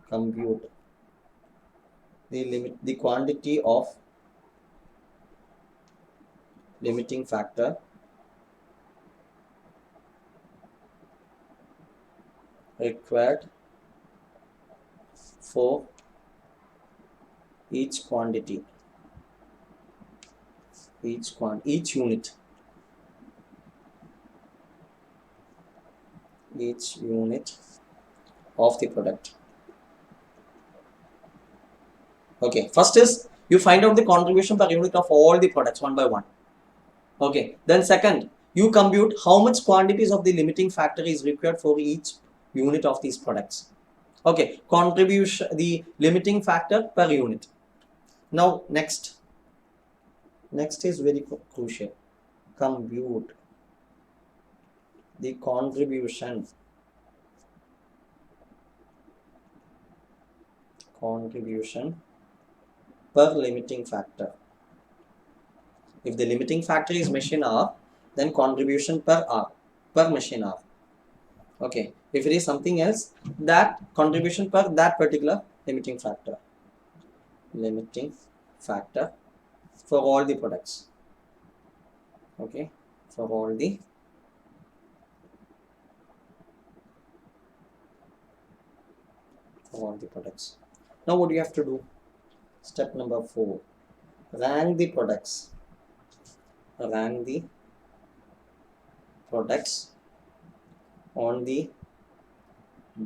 compute the quantity of limiting factor required for each quantity, each unit of the product. Okay, first is you find out the contribution per unit of all the products one by one. Okay, then second, you compute how much quantities of the limiting factor is required for each unit of these products. Okay, contribution, the limiting factor per unit. Now next is very crucial. Compute the contribution contribution per limiting factor. If the limiting factor is machine hour, then contribution per hour, per machine hour. Okay. If it is something else, that contribution per that particular limiting factor. Limiting factor for all the products. Okay. For all the products. Now what do you have to do? Step number 4. Rank the products. Rank the products on the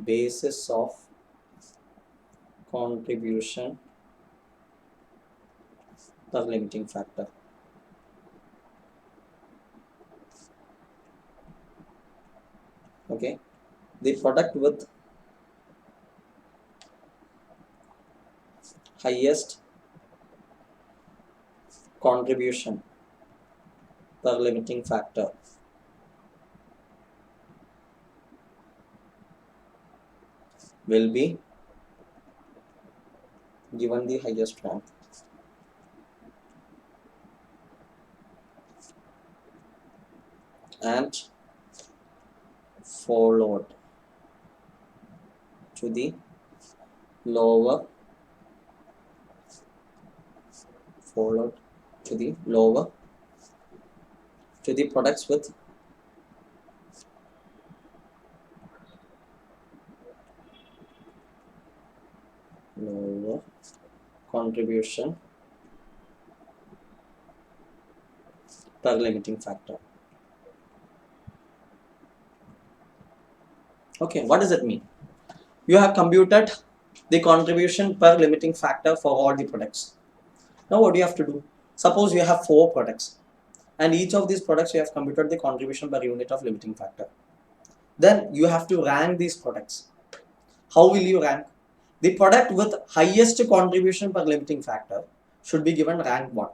basis of contribution per limiting factor. Okay. The product with highest contribution per limiting factor will be given the highest rank. And followed to the lower to the products with lower contribution per limiting factor. Okay, what does it mean? You have computed the contribution per limiting factor for all the products. Now what do you have to do? Suppose you have 4 products and each of these products you have computed the contribution per unit of limiting factor. Then you have to rank these products. How will you rank? The product with highest contribution per limiting factor should be given rank 1.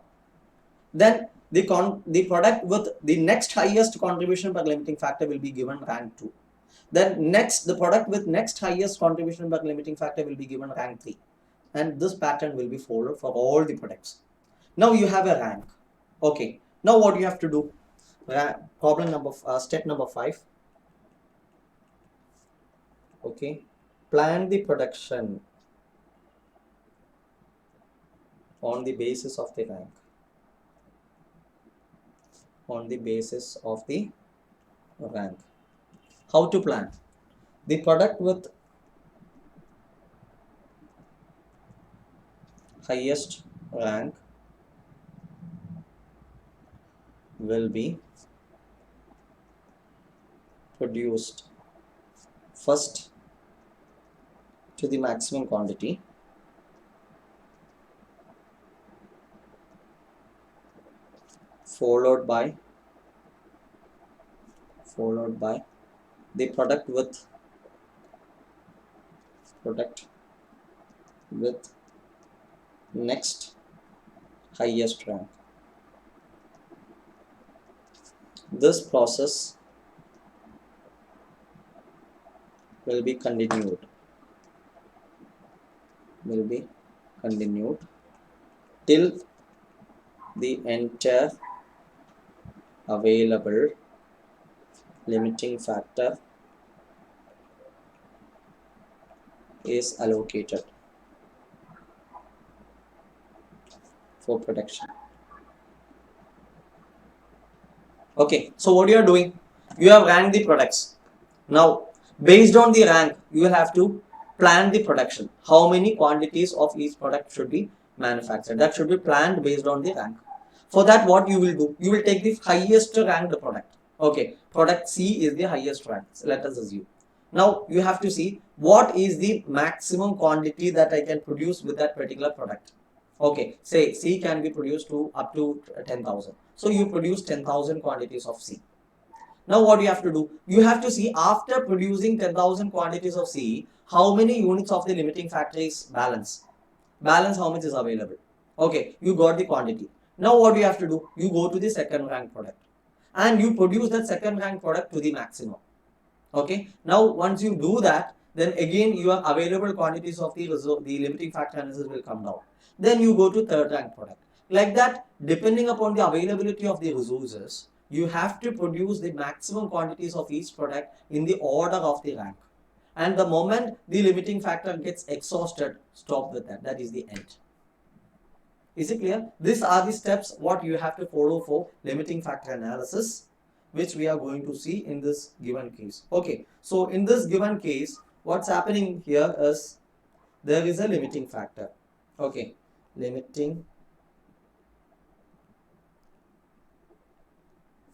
Then the product with the next highest contribution per limiting factor will be given rank 2. Then next, the product with next highest contribution per limiting factor will be given rank 3. And this pattern will be followed for all the products. Now you have a rank. Okay. Now what you have to do? Step number 5. Okay. Plan the production on the basis of the rank. On the basis of the rank. How to plan? The product with highest rank will be produced first to the maximum quantity, followed by the product with next highest rank. This process will be continued till the entire available limiting factor is allocated for production. Okay, so what you are doing? You have ranked the products. Now, based on the rank, you will have to plan the production. How many quantities of each product should be manufactured? That should be planned based on the rank. For that, what you will do? You will take the highest ranked product. Okay, product C is the highest rank. So let us assume. Now, you have to see what is the maximum quantity that I can produce with that particular product. Okay, say C can be produced to up to 10,000. So you produce 10,000 quantities of C. Now what you have to do? You have to see after producing 10,000 quantities of C, how many units of the limiting factor is balance. Balance how much is available. Okay, you got the quantity. Now what you have to do? You go to the second rank product and you produce that second rank product to the maximum. Okay, now once you do that, then again your available quantities of the limiting factor analysis will come down. Then you go to third rank product. Like that, depending upon the availability of the resources, you have to produce the maximum quantities of each product in the order of the rank. And the moment the limiting factor gets exhausted, stop with that. That is the end. Is it clear? These are the steps what you have to follow for limiting factor analysis, which we are going to see in this given case. Okay, so in this given case, what's happening here is there is a limiting factor. Okay, limiting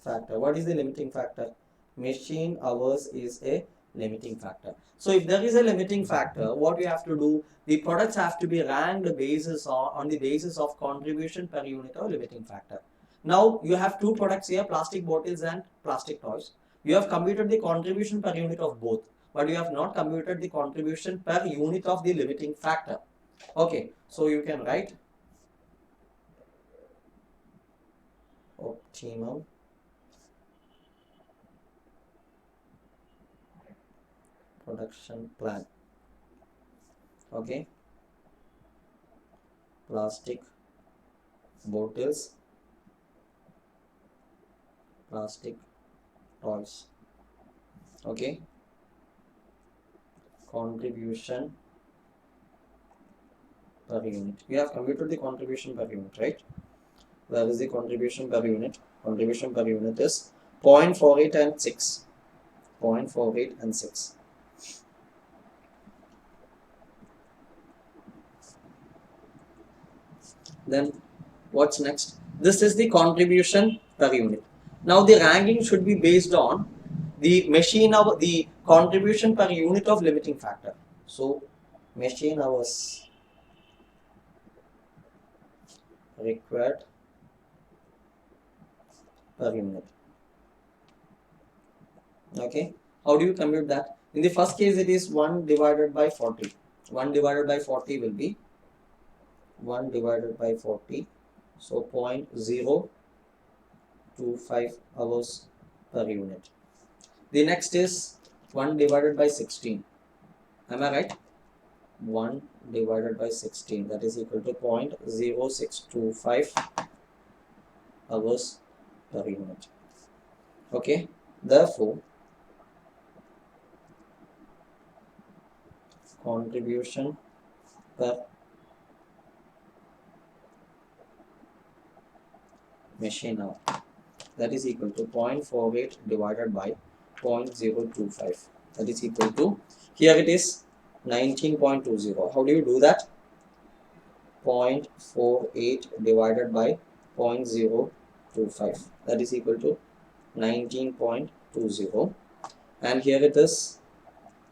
factor. What is the limiting factor? Machine hours is a limiting factor. So if there is a limiting factor, what we have to do, the products have to be ranked basis on the basis of contribution per unit of limiting factor. Now you have two products here, plastic bottles and plastic toys. You have computed the contribution per unit of both, but you have not computed the contribution per unit of the limiting factor. Okay, so you can write optimum production plan. Okay, plastic bottles, plastic toys. Okay, contribution per unit. We have computed the contribution per unit, right? Where is the contribution per unit? Contribution per unit is 0.48 and 6. 0.48 and 6. Then what's next? This is the contribution per unit. Now the ranking should be based on the machine hour, the contribution per unit of limiting factor. So machine hours required per unit. Okay, how do you compute that? In the first case, it is 1 divided by 40. 1 divided by 40 will be 1 divided by 40, so 0.025 hours per unit. The next is 1 divided by 16. Am I right? 1 divided by 16, that is equal to 0.0625 hours per unit. Okay, therefore contribution per machine hour, that is equal to 0.48 divided by 0.025, that is equal to, here it is 19.20. How do you do that? 0.48 divided by 0.025, that is equal to 19.20, and here it is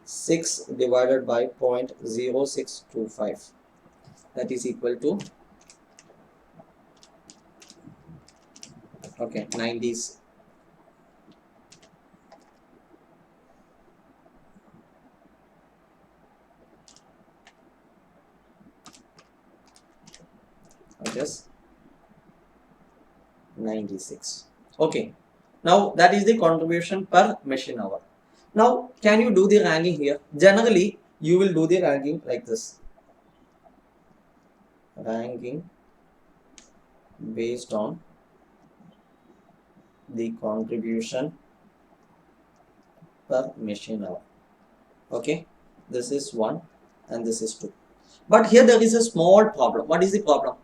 6 divided by 0.0625, that is equal to, okay, 90s. Just 96. Okay, now that is the contribution per machine hour. Now can you do the ranking here? Generally you will do the ranking like this, ranking based on the contribution per machine hour. Okay, this is 1 and this is 2. But here there is a small problem. What is the problem?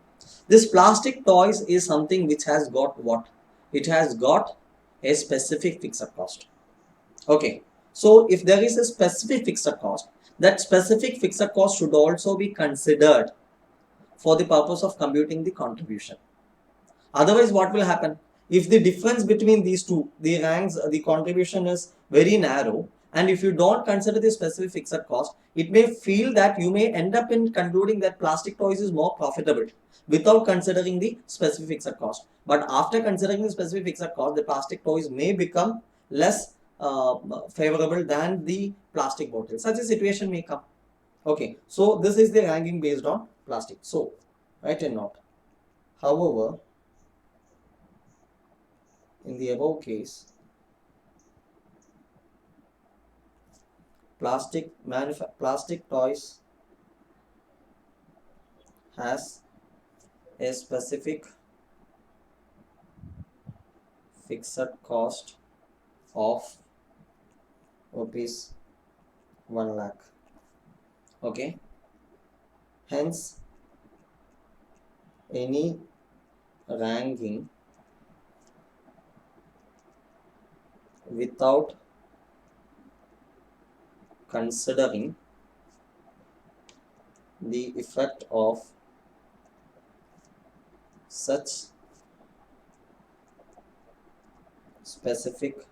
This plastic toys is something which has got what? It has got a specific fixed cost. Okay, so if there is a specific fixed cost, that specific fixed cost should also be considered for the purpose of computing the contribution. Otherwise, what will happen? If the difference between these two, the ranks, the contribution is very narrow, and if you don't consider the specific fixed cost, it may feel that you may end up in concluding that plastic toys is more profitable without considering the specific fixed cost. But after considering the specific fixed cost, the plastic toys may become less favorable than the plastic bottle. Such a situation may come. Okay, so this is the ranking based on plastic. So write a note. However, in the above case, plastic toys has a specific fixed cost of rupees 1 lakh. Okay, hence any ranking without considering the effect of such specific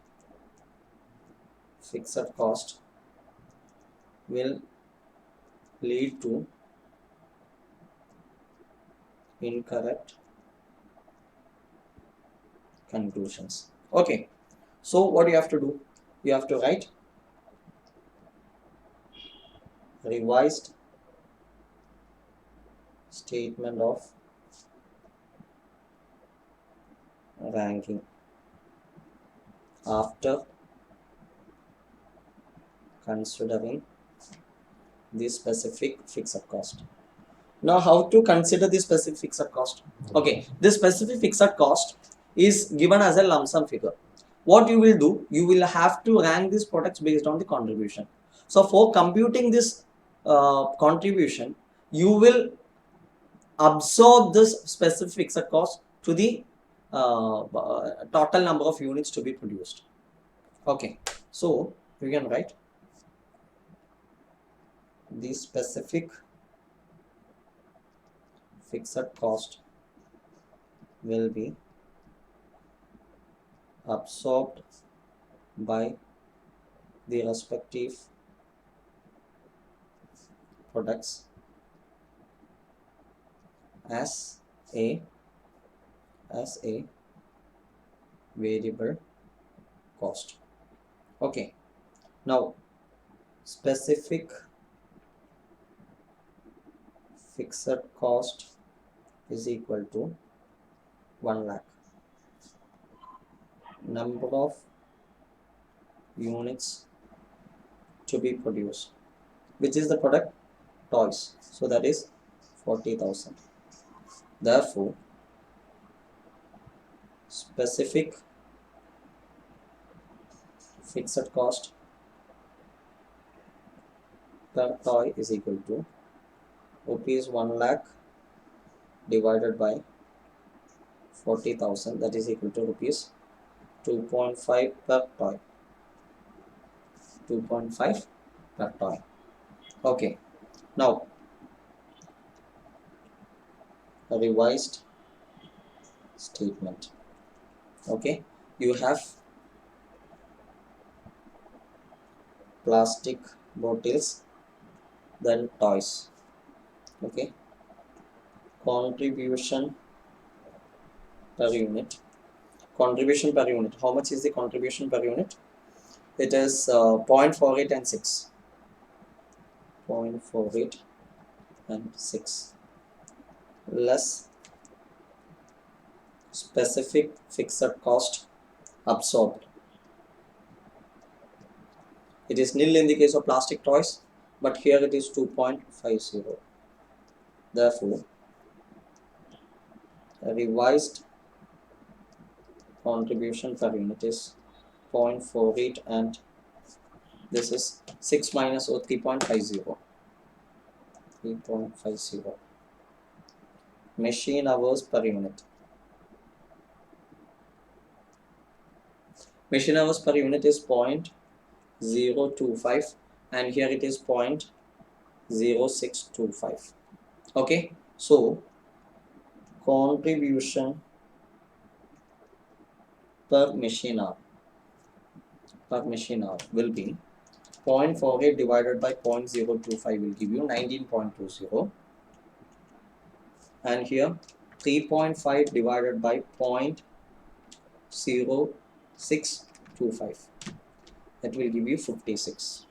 fixed cost will lead to incorrect conclusions. Okay, so what you have to do, you have to write revised statement of ranking after considering the specific fixed cost. Now, how to consider the specific fixed cost? Okay, this specific fixed cost is given as a lump sum figure. What you will do, you will have to rank these products based on the contribution. So, for computing this contribution, you will absorb this specific fixed cost to the total number of units to be produced. Okay, so you can write the specific fixed cost will be absorbed by the respective products as a variable cost. Okay, now specific fixed cost is equal to 1 lakh. Number of units to be produced, which is the product toys, so that is 40,000. Therefore, specific fixed cost per toy is equal to rupees 1 lakh divided by 40,000, that is equal to rupees 2.5 per toy. 2.5 per toy. Okay, now a revised statement. Okay, you have plastic bottles, then toys. Okay, contribution per unit. Contribution per unit. How much is the contribution per unit? It is 0.48 and 6. 0.48 and 6 less specific fixed cost absorbed. It is nil in the case of plastic toys, but here it is 2.50. Therefore, a revised contribution per unit is 0.48 and this is 6 minus 3.50. 3.50 machine hours per unit. Machine hours per unit is 0.025 and here it is 0.0625. Okay, so contribution per machine hour will be 0.48 divided by 0.025 will give you 19.20, and here 3.5 divided by 0.0625, that will give you 56.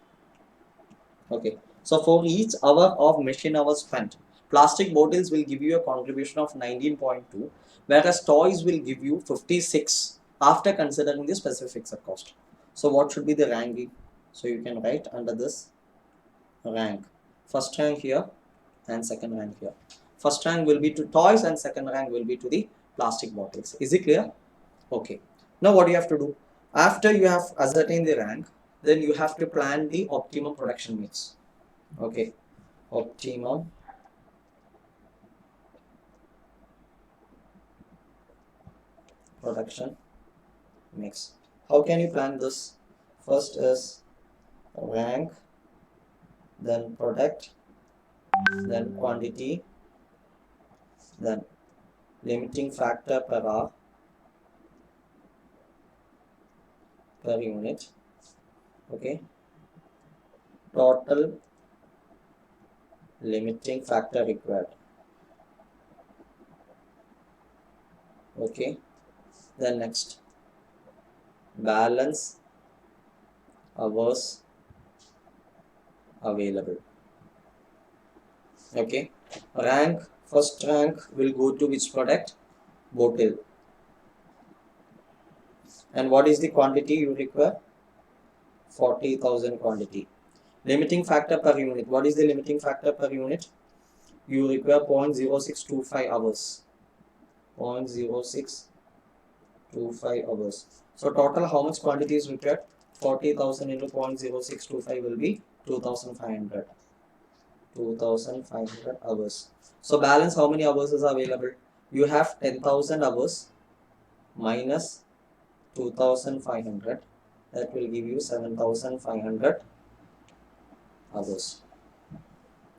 Okay, so for each hour of machine hours spent, plastic bottles will give you a contribution of 19.2, whereas toys will give you 56 after considering the specific fixed cost. So what should be the ranking? So you can write under this rank, first rank here and second rank here. First rank will be to toys and second rank will be to the plastic bottles. Is it clear? Okay. Now what you have to do? After you have ascertained the rank, then you have to plan the optimum production mix. Okay. Optimum production mix. How can you plan this? First is rank, then product, then quantity, then limiting factor per hour per unit. Okay. Total limiting factor required. Okay. Then next, balance hours available. Okay. Rank, first rank will go to which product? Bottle. And what is the quantity you require? 40,000 quantity. Limiting factor per unit. What is the limiting factor per unit? You require 0.0625 hours. 0.0625 hours. So total how much quantity is required? 40,000 into 0.0625 will be 2,500. 2,500 hours. So balance how many hours is available? You have 10,000 hours minus 2,500. That will give you 7,500 hours.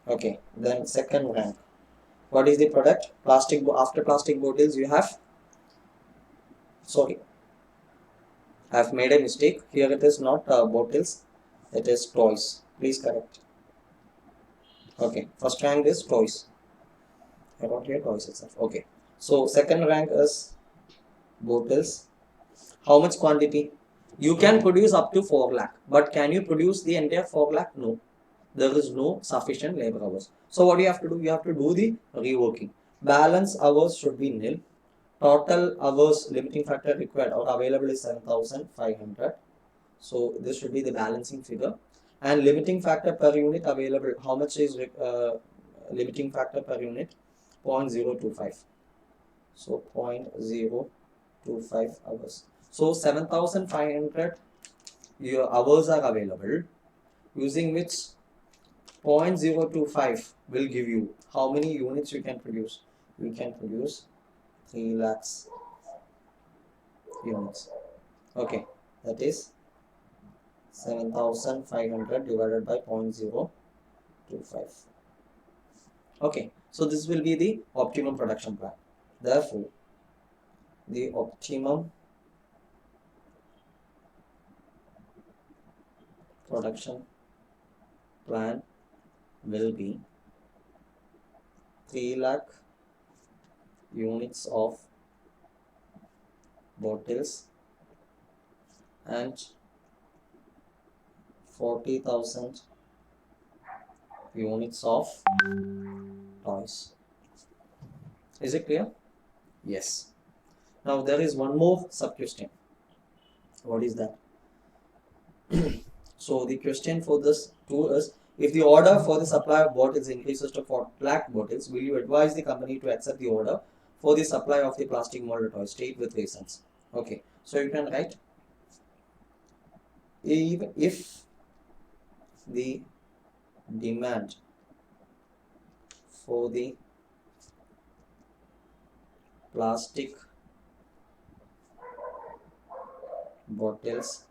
Okay. Then second rank. What is the product? Plastic. After plastic bottles you have, sorry, I have made a mistake. Here it is not bottles, it is toys. Please correct. Okay. First rank is toys. I got here toys itself. Okay. So second rank is bottles. How much quantity? You can produce up to 4 lakh, but can you produce the entire 4 lakh? No. There is no sufficient labor hours. So what you have to do? You have to do the reworking. Balance hours should be nil. Total hours limiting factor required or available is 7,500. So this should be the balancing figure. And limiting factor per unit available. How much is limiting factor per unit? 0.025. So 0.025 hours. So 7,500 your hours are available, using which 0.025 will give you how many units you can produce. You can produce 3 lakhs units. Okay, that is 7,500 divided by 0.025. Okay, so this will be the optimum production plan. Therefore, the optimum production plan will be 3 lakh units of bottles and 40,000 units of toys. Is it clear? Yes. Now there is one more sub question. What is that? So the question for this too is, if the order for the supply of bottles increases to 4 lakh bottles, will you advise the company to accept the order for the supply of the plastic molded toys? State with reasons. Okay, so you can write, even if the demand for the plastic bottles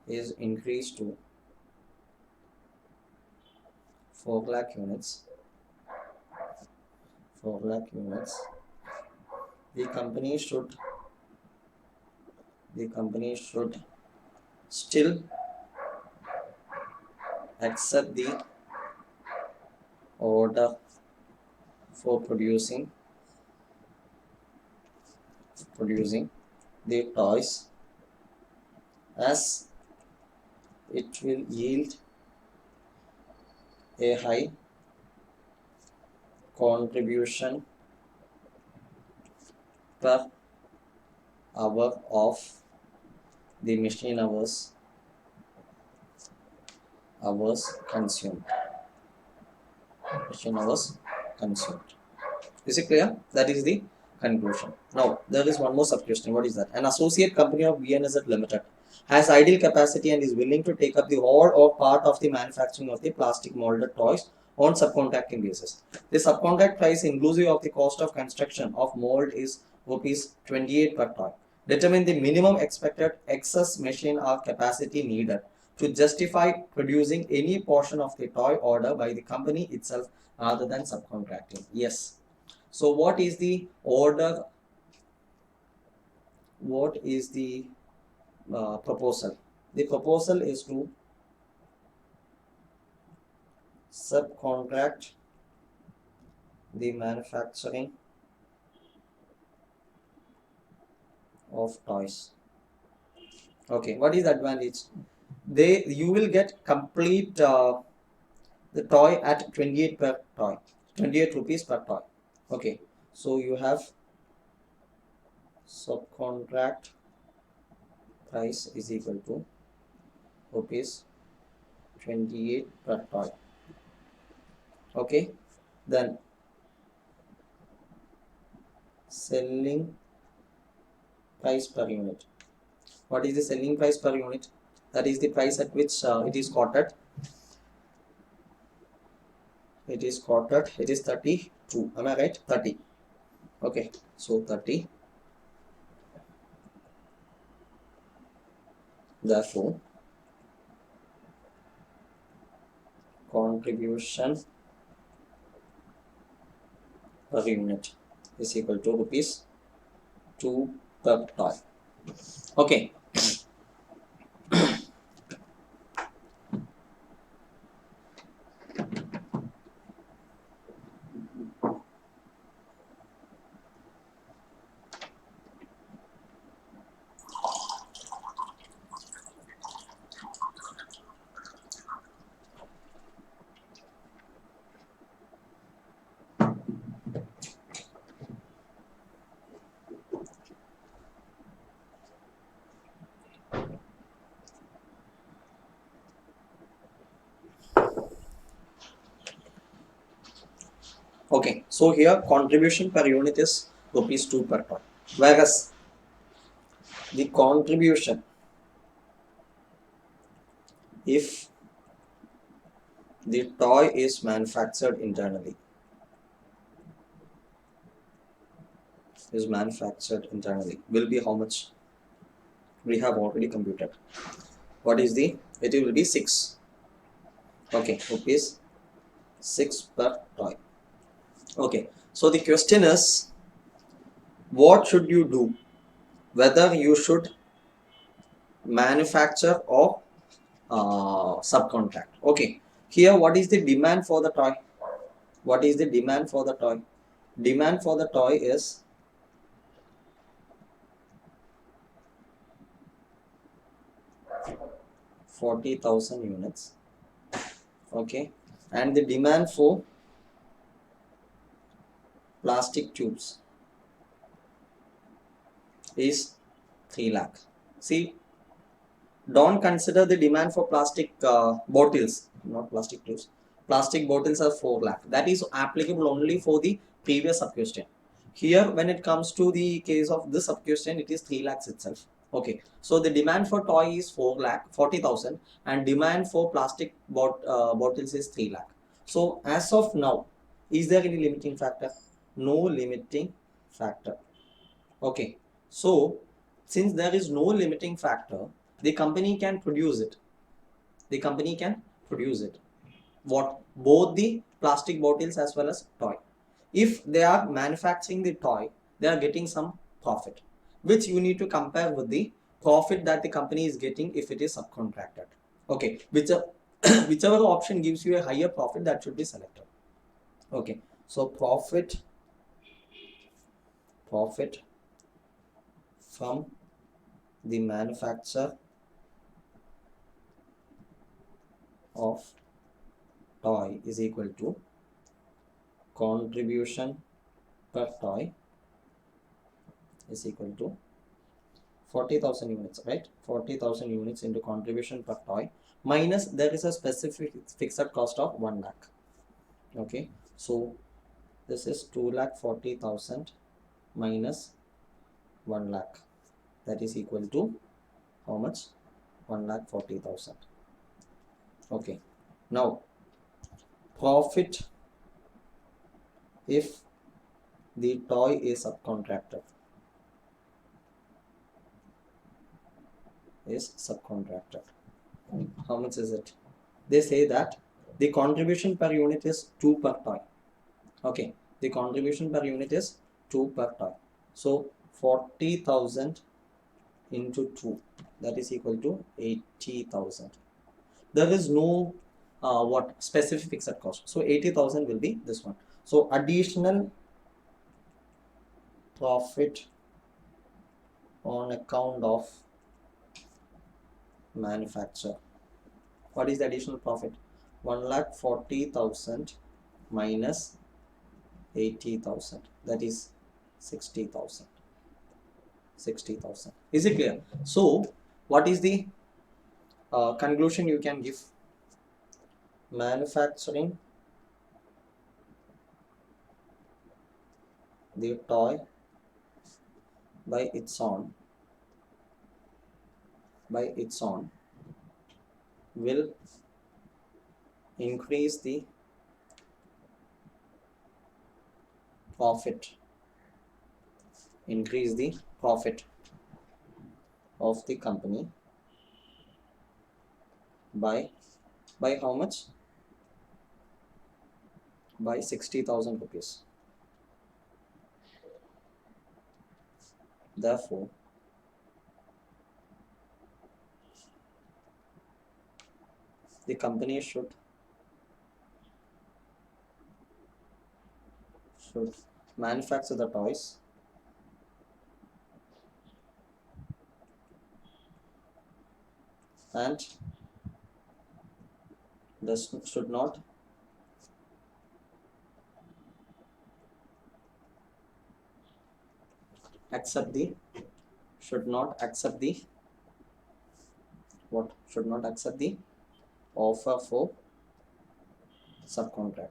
is increased to 4 lakh units, the company should still accept the order for producing the toys, as it will yield a high contribution per hour of the machine hours hours consumed. Machine hours consumed. Is it clear? That is the conclusion. Now, there is one more sub-question. What is that? An associate company of BNZ Limited has ideal capacity and is willing to take up the whole or part of the manufacturing of the plastic molded toys on subcontracting basis. The subcontract price inclusive of the cost of construction of mold is rupees 28 per toy. Determine the minimum expected excess machine or capacity needed to justify producing any portion of the toy order by the company itself rather than subcontracting. Yes. So what is the order? What is the proposal? The proposal is to subcontract the manufacturing of toys. Okay, what is the advantage? You will get complete the toy at 28 per toy, 28 rupees per toy. Okay, so you have subcontract price is equal to rupees 28 per toy. Okay, then selling price per unit. What is the selling price per unit? That is the price at which it is quoted. It is quoted. It is 32. Am I right? 30. Okay, so 30. Therefore, contribution per unit is equal to rupees 2 per toy. Okay. Okay, so here contribution per unit is rupees 2 per ton, whereas the contribution, if the toy is manufactured internally, will be how much? We have already computed. What is the? It will be 6. Okay, rupees 6 per toy. Okay, so the question is, what should you do? Whether you should manufacture or subcontract. Okay, here what is the demand for the toy? What is the demand for the toy? Demand for the toy is 40,000 units. Okay, and the demand for plastic tubes is 3 lakh. See, don't consider the demand for plastic bottles, not plastic tubes. Plastic bottles are 4 lakh. That is applicable only for the previous sub-question. Here, when it comes to the case of this sub-question, it is 3 lakhs itself. Okay, so the demand for toy is 4 lakh, 40,000, and demand for plastic bottles is 3 lakh. So as of now, is there any limiting factor? No limiting factor. Okay, so since there is no limiting factor, the company can produce it. The company can produce it. What? Both the plastic bottles as well as toy. If they are manufacturing the toy, they are getting some profit, which you need to compare with the profit that the company is getting if it is subcontracted. Okay, whichever option gives you a higher profit, that should be selected. Okay, so profit from the manufacture of toy is equal to contribution per toy is equal to 40,000 units, right? 40,000 units into contribution per toy minus there is a specific fixed cost of 1 lakh. Okay, so this is 2,40,000 minus 1 lakh, that is equal to how much? 1,40,000. Okay, now profit if the toy is subcontracted. How much is it? They say that the contribution per unit is 2 per toy. Okay, the contribution per unit is 2 per toy. So 40,000 into 2, that is equal to 80,000. There is no what specific fixed cost, so 80,000 will be this one. So additional profit on account of manufacture. What is the additional profit? 1,40,000 minus 80,000, that is 60,000. Is it clear? So what is the conclusion you can give? Manufacturing the toy by its own will increase the profit of the company by how much? By 60,000 rupees. Therefore the company should manufacture the toys and should not accept the offer for subcontract.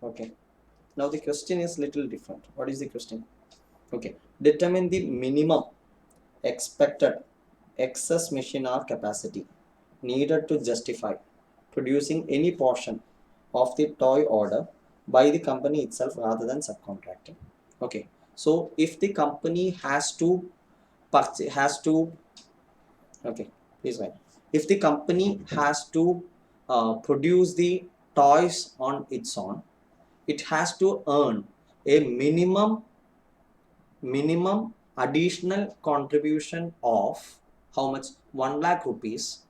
Okay, now the question is little different. What is the question? Okay, determine the minimum expected excess machine hour capacity needed to justify producing any portion of the toy order by the company itself rather than subcontracting. Okay, so if the company has to okay, please wait. If the company has to produce the toys on its own, it has to earn a minimum additional contribution of how much? 1 lakh rupees.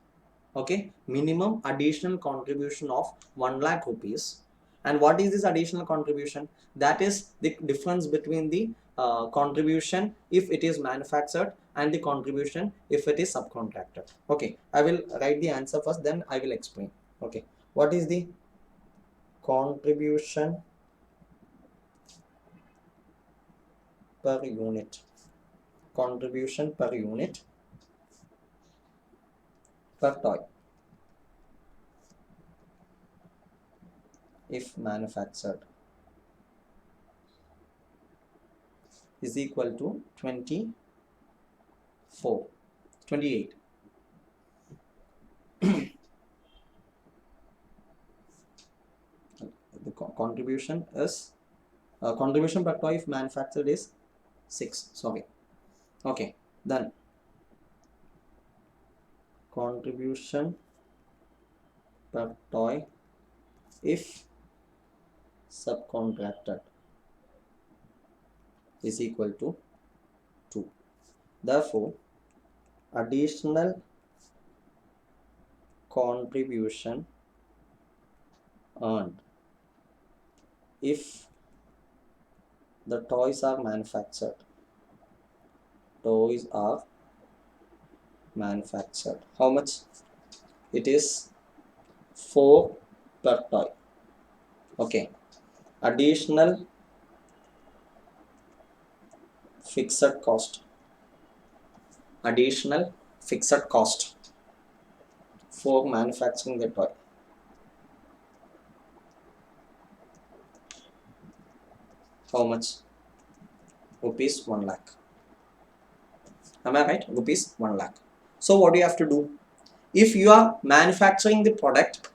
Okay, minimum additional contribution of 1 lakh rupees. And what is this additional contribution? That is the difference between the contribution if it is manufactured and the contribution if it is subcontracted. Okay, I will write the answer first, then I will explain. Okay, what is the contribution per unit? Contribution per unit per toy if manufactured is equal to 28. The contribution is contribution per toy if manufactured is 6. Sorry. Okay, then contribution per toy if subcontracted is equal to 2. Therefore additional contribution earned if the toys are manufactured how much? It is 4 per toy. Okay, additional fixed cost fixed cost for manufacturing the toy. How much? Rupees 1 lakh. Am I right? Rupees 1 lakh. So what do you have to do? If you are manufacturing the product,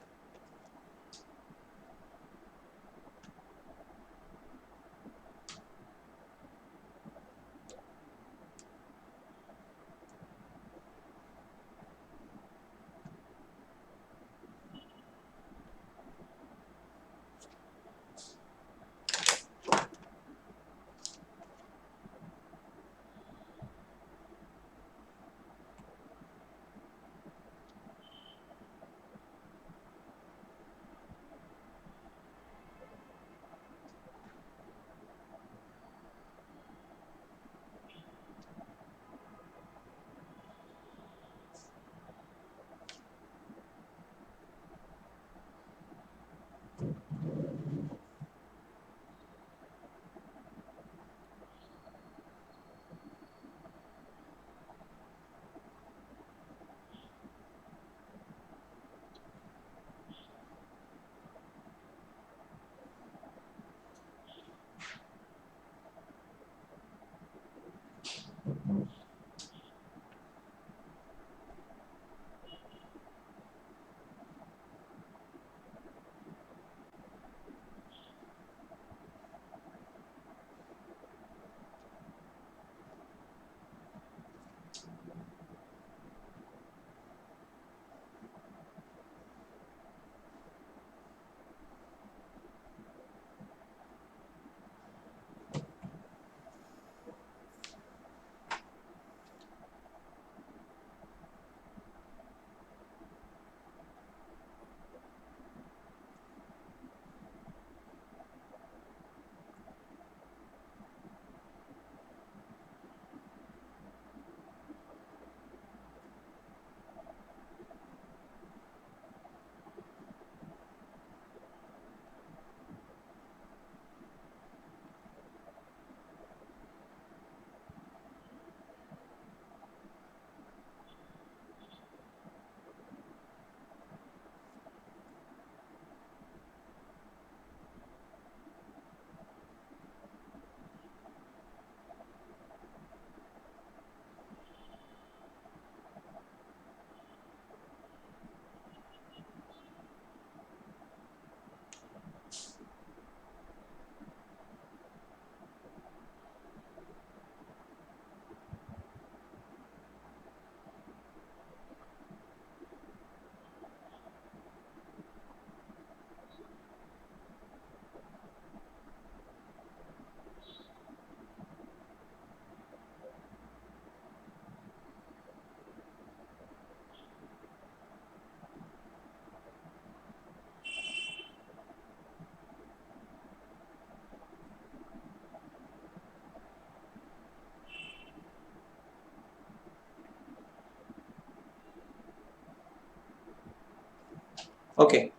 okay.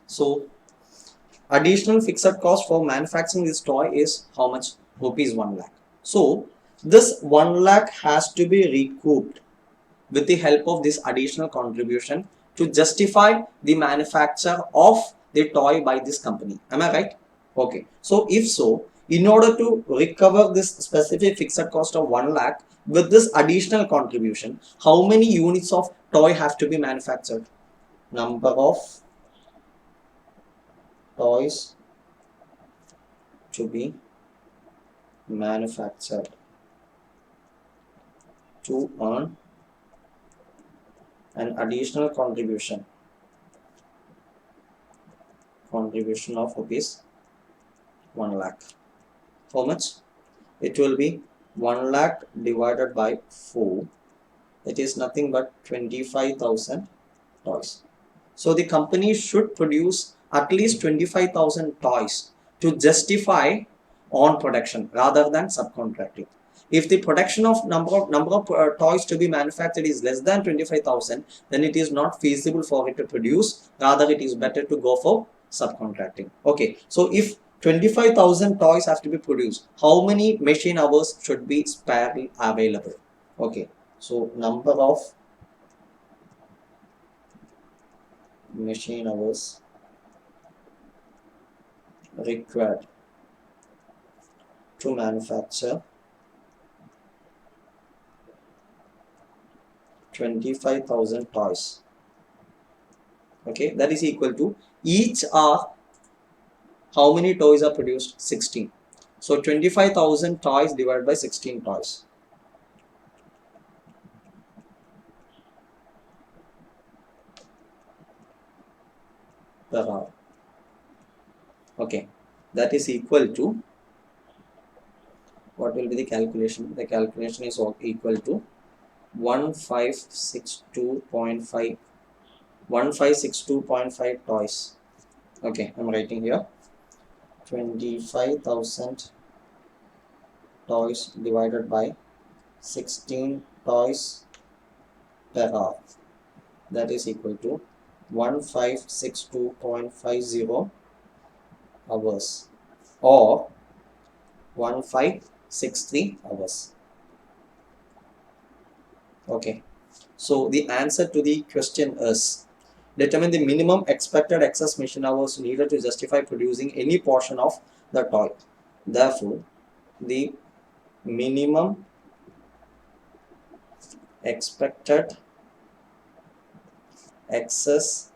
So additional fixed cost for manufacturing this toy is how much? Rupees 1 lakh. So this 1 lakh has to be recouped with the help of this additional contribution to justify the manufacture of the toy by this company. Am I right? Okay. So if so, in order to recover this specific fixed cost of 1 lakh with this additional contribution, how many units of toy have to be manufactured? Number of toys to be manufactured to earn an additional contribution of rupees 1 lakh. How much? It will be 1 lakh divided by 4. It is nothing but 25,000 toys. So the company should produce at least 25,000 toys to justify on production rather than subcontracting. If the production of number of toys to be manufactured is less than 25,000, then it is not feasible for it to produce. Rather, it is better to go for subcontracting. Okay, so if 25,000 toys have to be produced, how many machine hours should be sparely available? Okay, So number of machine hours required to manufacture 25,000 toys. Okay, that is equal to each hour how many toys are produced? 16. So 25,000 toys divided by 16 toys. Per hour. Okay, that is equal to, what will be the calculation? The calculation is equal to 1562.5 toys. Okay, I'm writing here 25,000 toys divided by 16 toys per hour. That is equal to 1562.50 hours or 1563 hours. Okay, so the answer to the question is, determine the minimum expected excess machine hours needed to justify producing any portion of the toy. Therefore, the minimum expected excess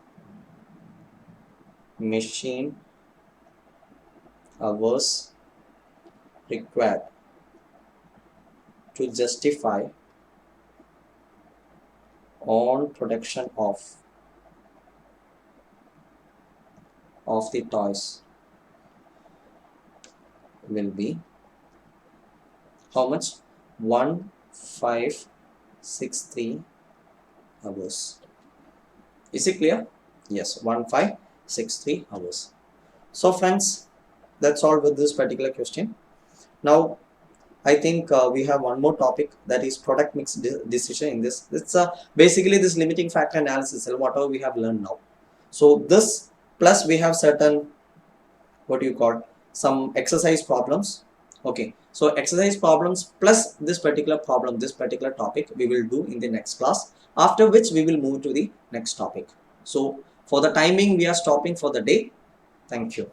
machine hours required to justify on production of the toys will be how much? 1563 hours. Is it clear? Yes, 1563 hours. So friends, that's all with this particular question. Now I think we have one more topic, that is product mix decision in this. It's basically this limiting factor analysis, whatever we have learned now. So this plus we have certain, what do you call, some exercise problems. Okay, so exercise problems plus this particular problem, this particular topic we will do in the next class, after which we will move to the next topic. So for the timing we are stopping for the day. Thank you.